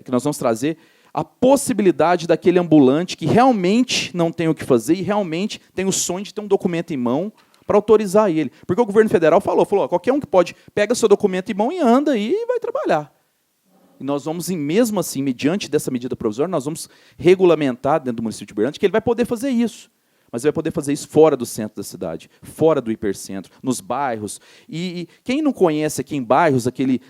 que nós vamos trazer a possibilidade daquele ambulante que realmente não tem o que fazer e realmente tem o sonho de ter um documento em mão para autorizar ele. Porque o governo federal falou, ó, qualquer um que pode, pega seu documento em mão e anda e vai trabalhar. E nós vamos, mesmo assim, mediante dessa medida provisória, nós vamos regulamentar dentro do município de Uberlândia que ele vai poder fazer isso. Mas ele vai poder fazer isso fora do centro da cidade, fora do hipercentro, nos bairros. E quem não conhece aqui em bairros aquele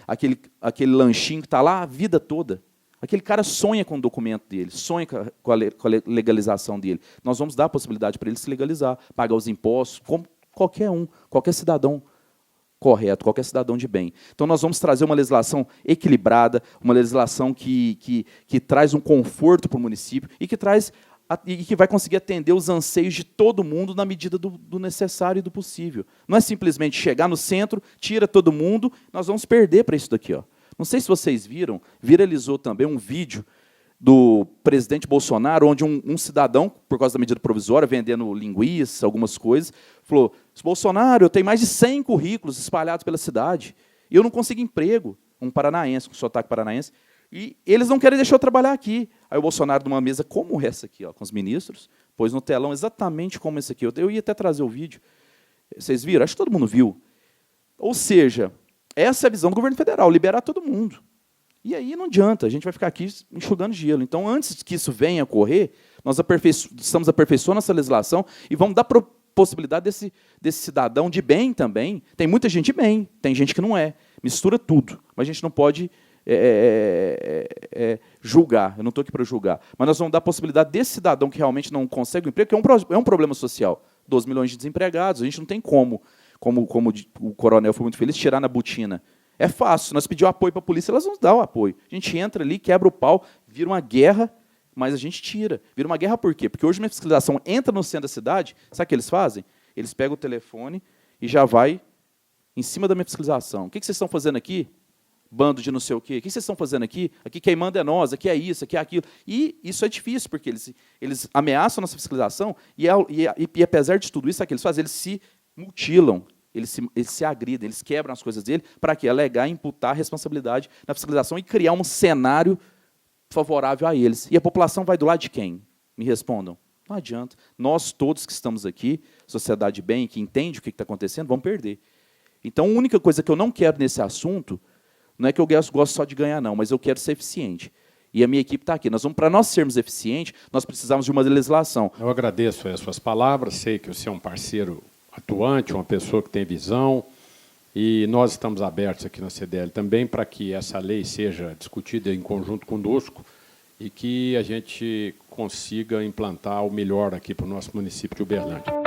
lanchinho que está lá a vida toda? Aquele cara sonha com o documento dele, sonha com a legalização dele. Nós vamos dar a possibilidade para ele se legalizar, pagar os impostos, como qualquer um, qualquer cidadão correto, qualquer cidadão de bem. Então, nós vamos trazer uma legislação equilibrada, uma legislação que traz um conforto para o município e que vai conseguir atender os anseios de todo mundo na medida do necessário e do possível. Não é simplesmente chegar no centro, tira todo mundo, nós vamos perder para isso daqui. Ó. Não sei se vocês viram, viralizou também um vídeo do presidente Bolsonaro, onde um cidadão, por causa da medida provisória, vendendo linguiça, algumas coisas, falou, Bolsonaro, eu tenho mais de 100 currículos espalhados pela cidade, e eu não consigo emprego. Um paranaense, com sotaque paranaense, e eles não querem deixar eu trabalhar aqui. Aí o Bolsonaro, numa mesa como essa aqui, ó, com os ministros, pôs no telão exatamente como esse aqui. Eu ia até trazer o vídeo. Vocês viram? Acho que todo mundo viu. Ou seja, essa é a visão do governo federal, liberar todo mundo. E aí não adianta, a gente vai ficar aqui enxugando gelo. Então, antes que isso venha a ocorrer, nós estamos aperfeiçoando essa legislação e vamos dar possibilidade desse cidadão de bem também. Tem muita gente bem, tem gente que não é. Mistura tudo, mas a gente não pode julgar. Eu não estou aqui para julgar. Mas nós vamos dar a possibilidade desse cidadão que realmente não consegue um emprego, que é um problema social. 12 milhões de desempregados, a gente não tem como o coronel foi muito feliz, tirar na botina. É fácil, nós pedimos apoio para a polícia, elas nos dão o apoio. A gente entra ali, quebra o pau, vira uma guerra, mas a gente tira. Vira uma guerra por quê? Porque hoje minha fiscalização entra no centro da cidade, sabe o que eles fazem? Eles pegam o telefone e já vai em cima da minha fiscalização. O que vocês estão fazendo aqui? Bando de não sei o quê. O que vocês estão fazendo aqui? Aqui quem manda é nós, aqui é isso, aqui é aquilo. E isso é difícil, porque eles ameaçam a nossa fiscalização e apesar de tudo isso, sabe o que eles fazem? Eles se mutilam. Eles se agridem, eles quebram as coisas dele para quê? Alegar, imputar a responsabilidade na fiscalização e criar um cenário favorável a eles. E a população vai do lado de quem? Me respondam. Não adianta. Nós todos que estamos aqui, sociedade bem, que entende o que está acontecendo, vamos perder. Então, a única coisa que eu não quero nesse assunto, não é que eu gosto só de ganhar, não, mas eu quero ser eficiente. E a minha equipe está aqui. Para nós sermos eficientes, nós precisamos de uma legislação. Eu agradeço as suas palavras, sei que você é um parceiro atuante, uma pessoa que tem visão, e nós estamos abertos aqui na CDL também para que essa lei seja discutida em conjunto conosco e que a gente consiga implantar o melhor aqui para o nosso município de Uberlândia.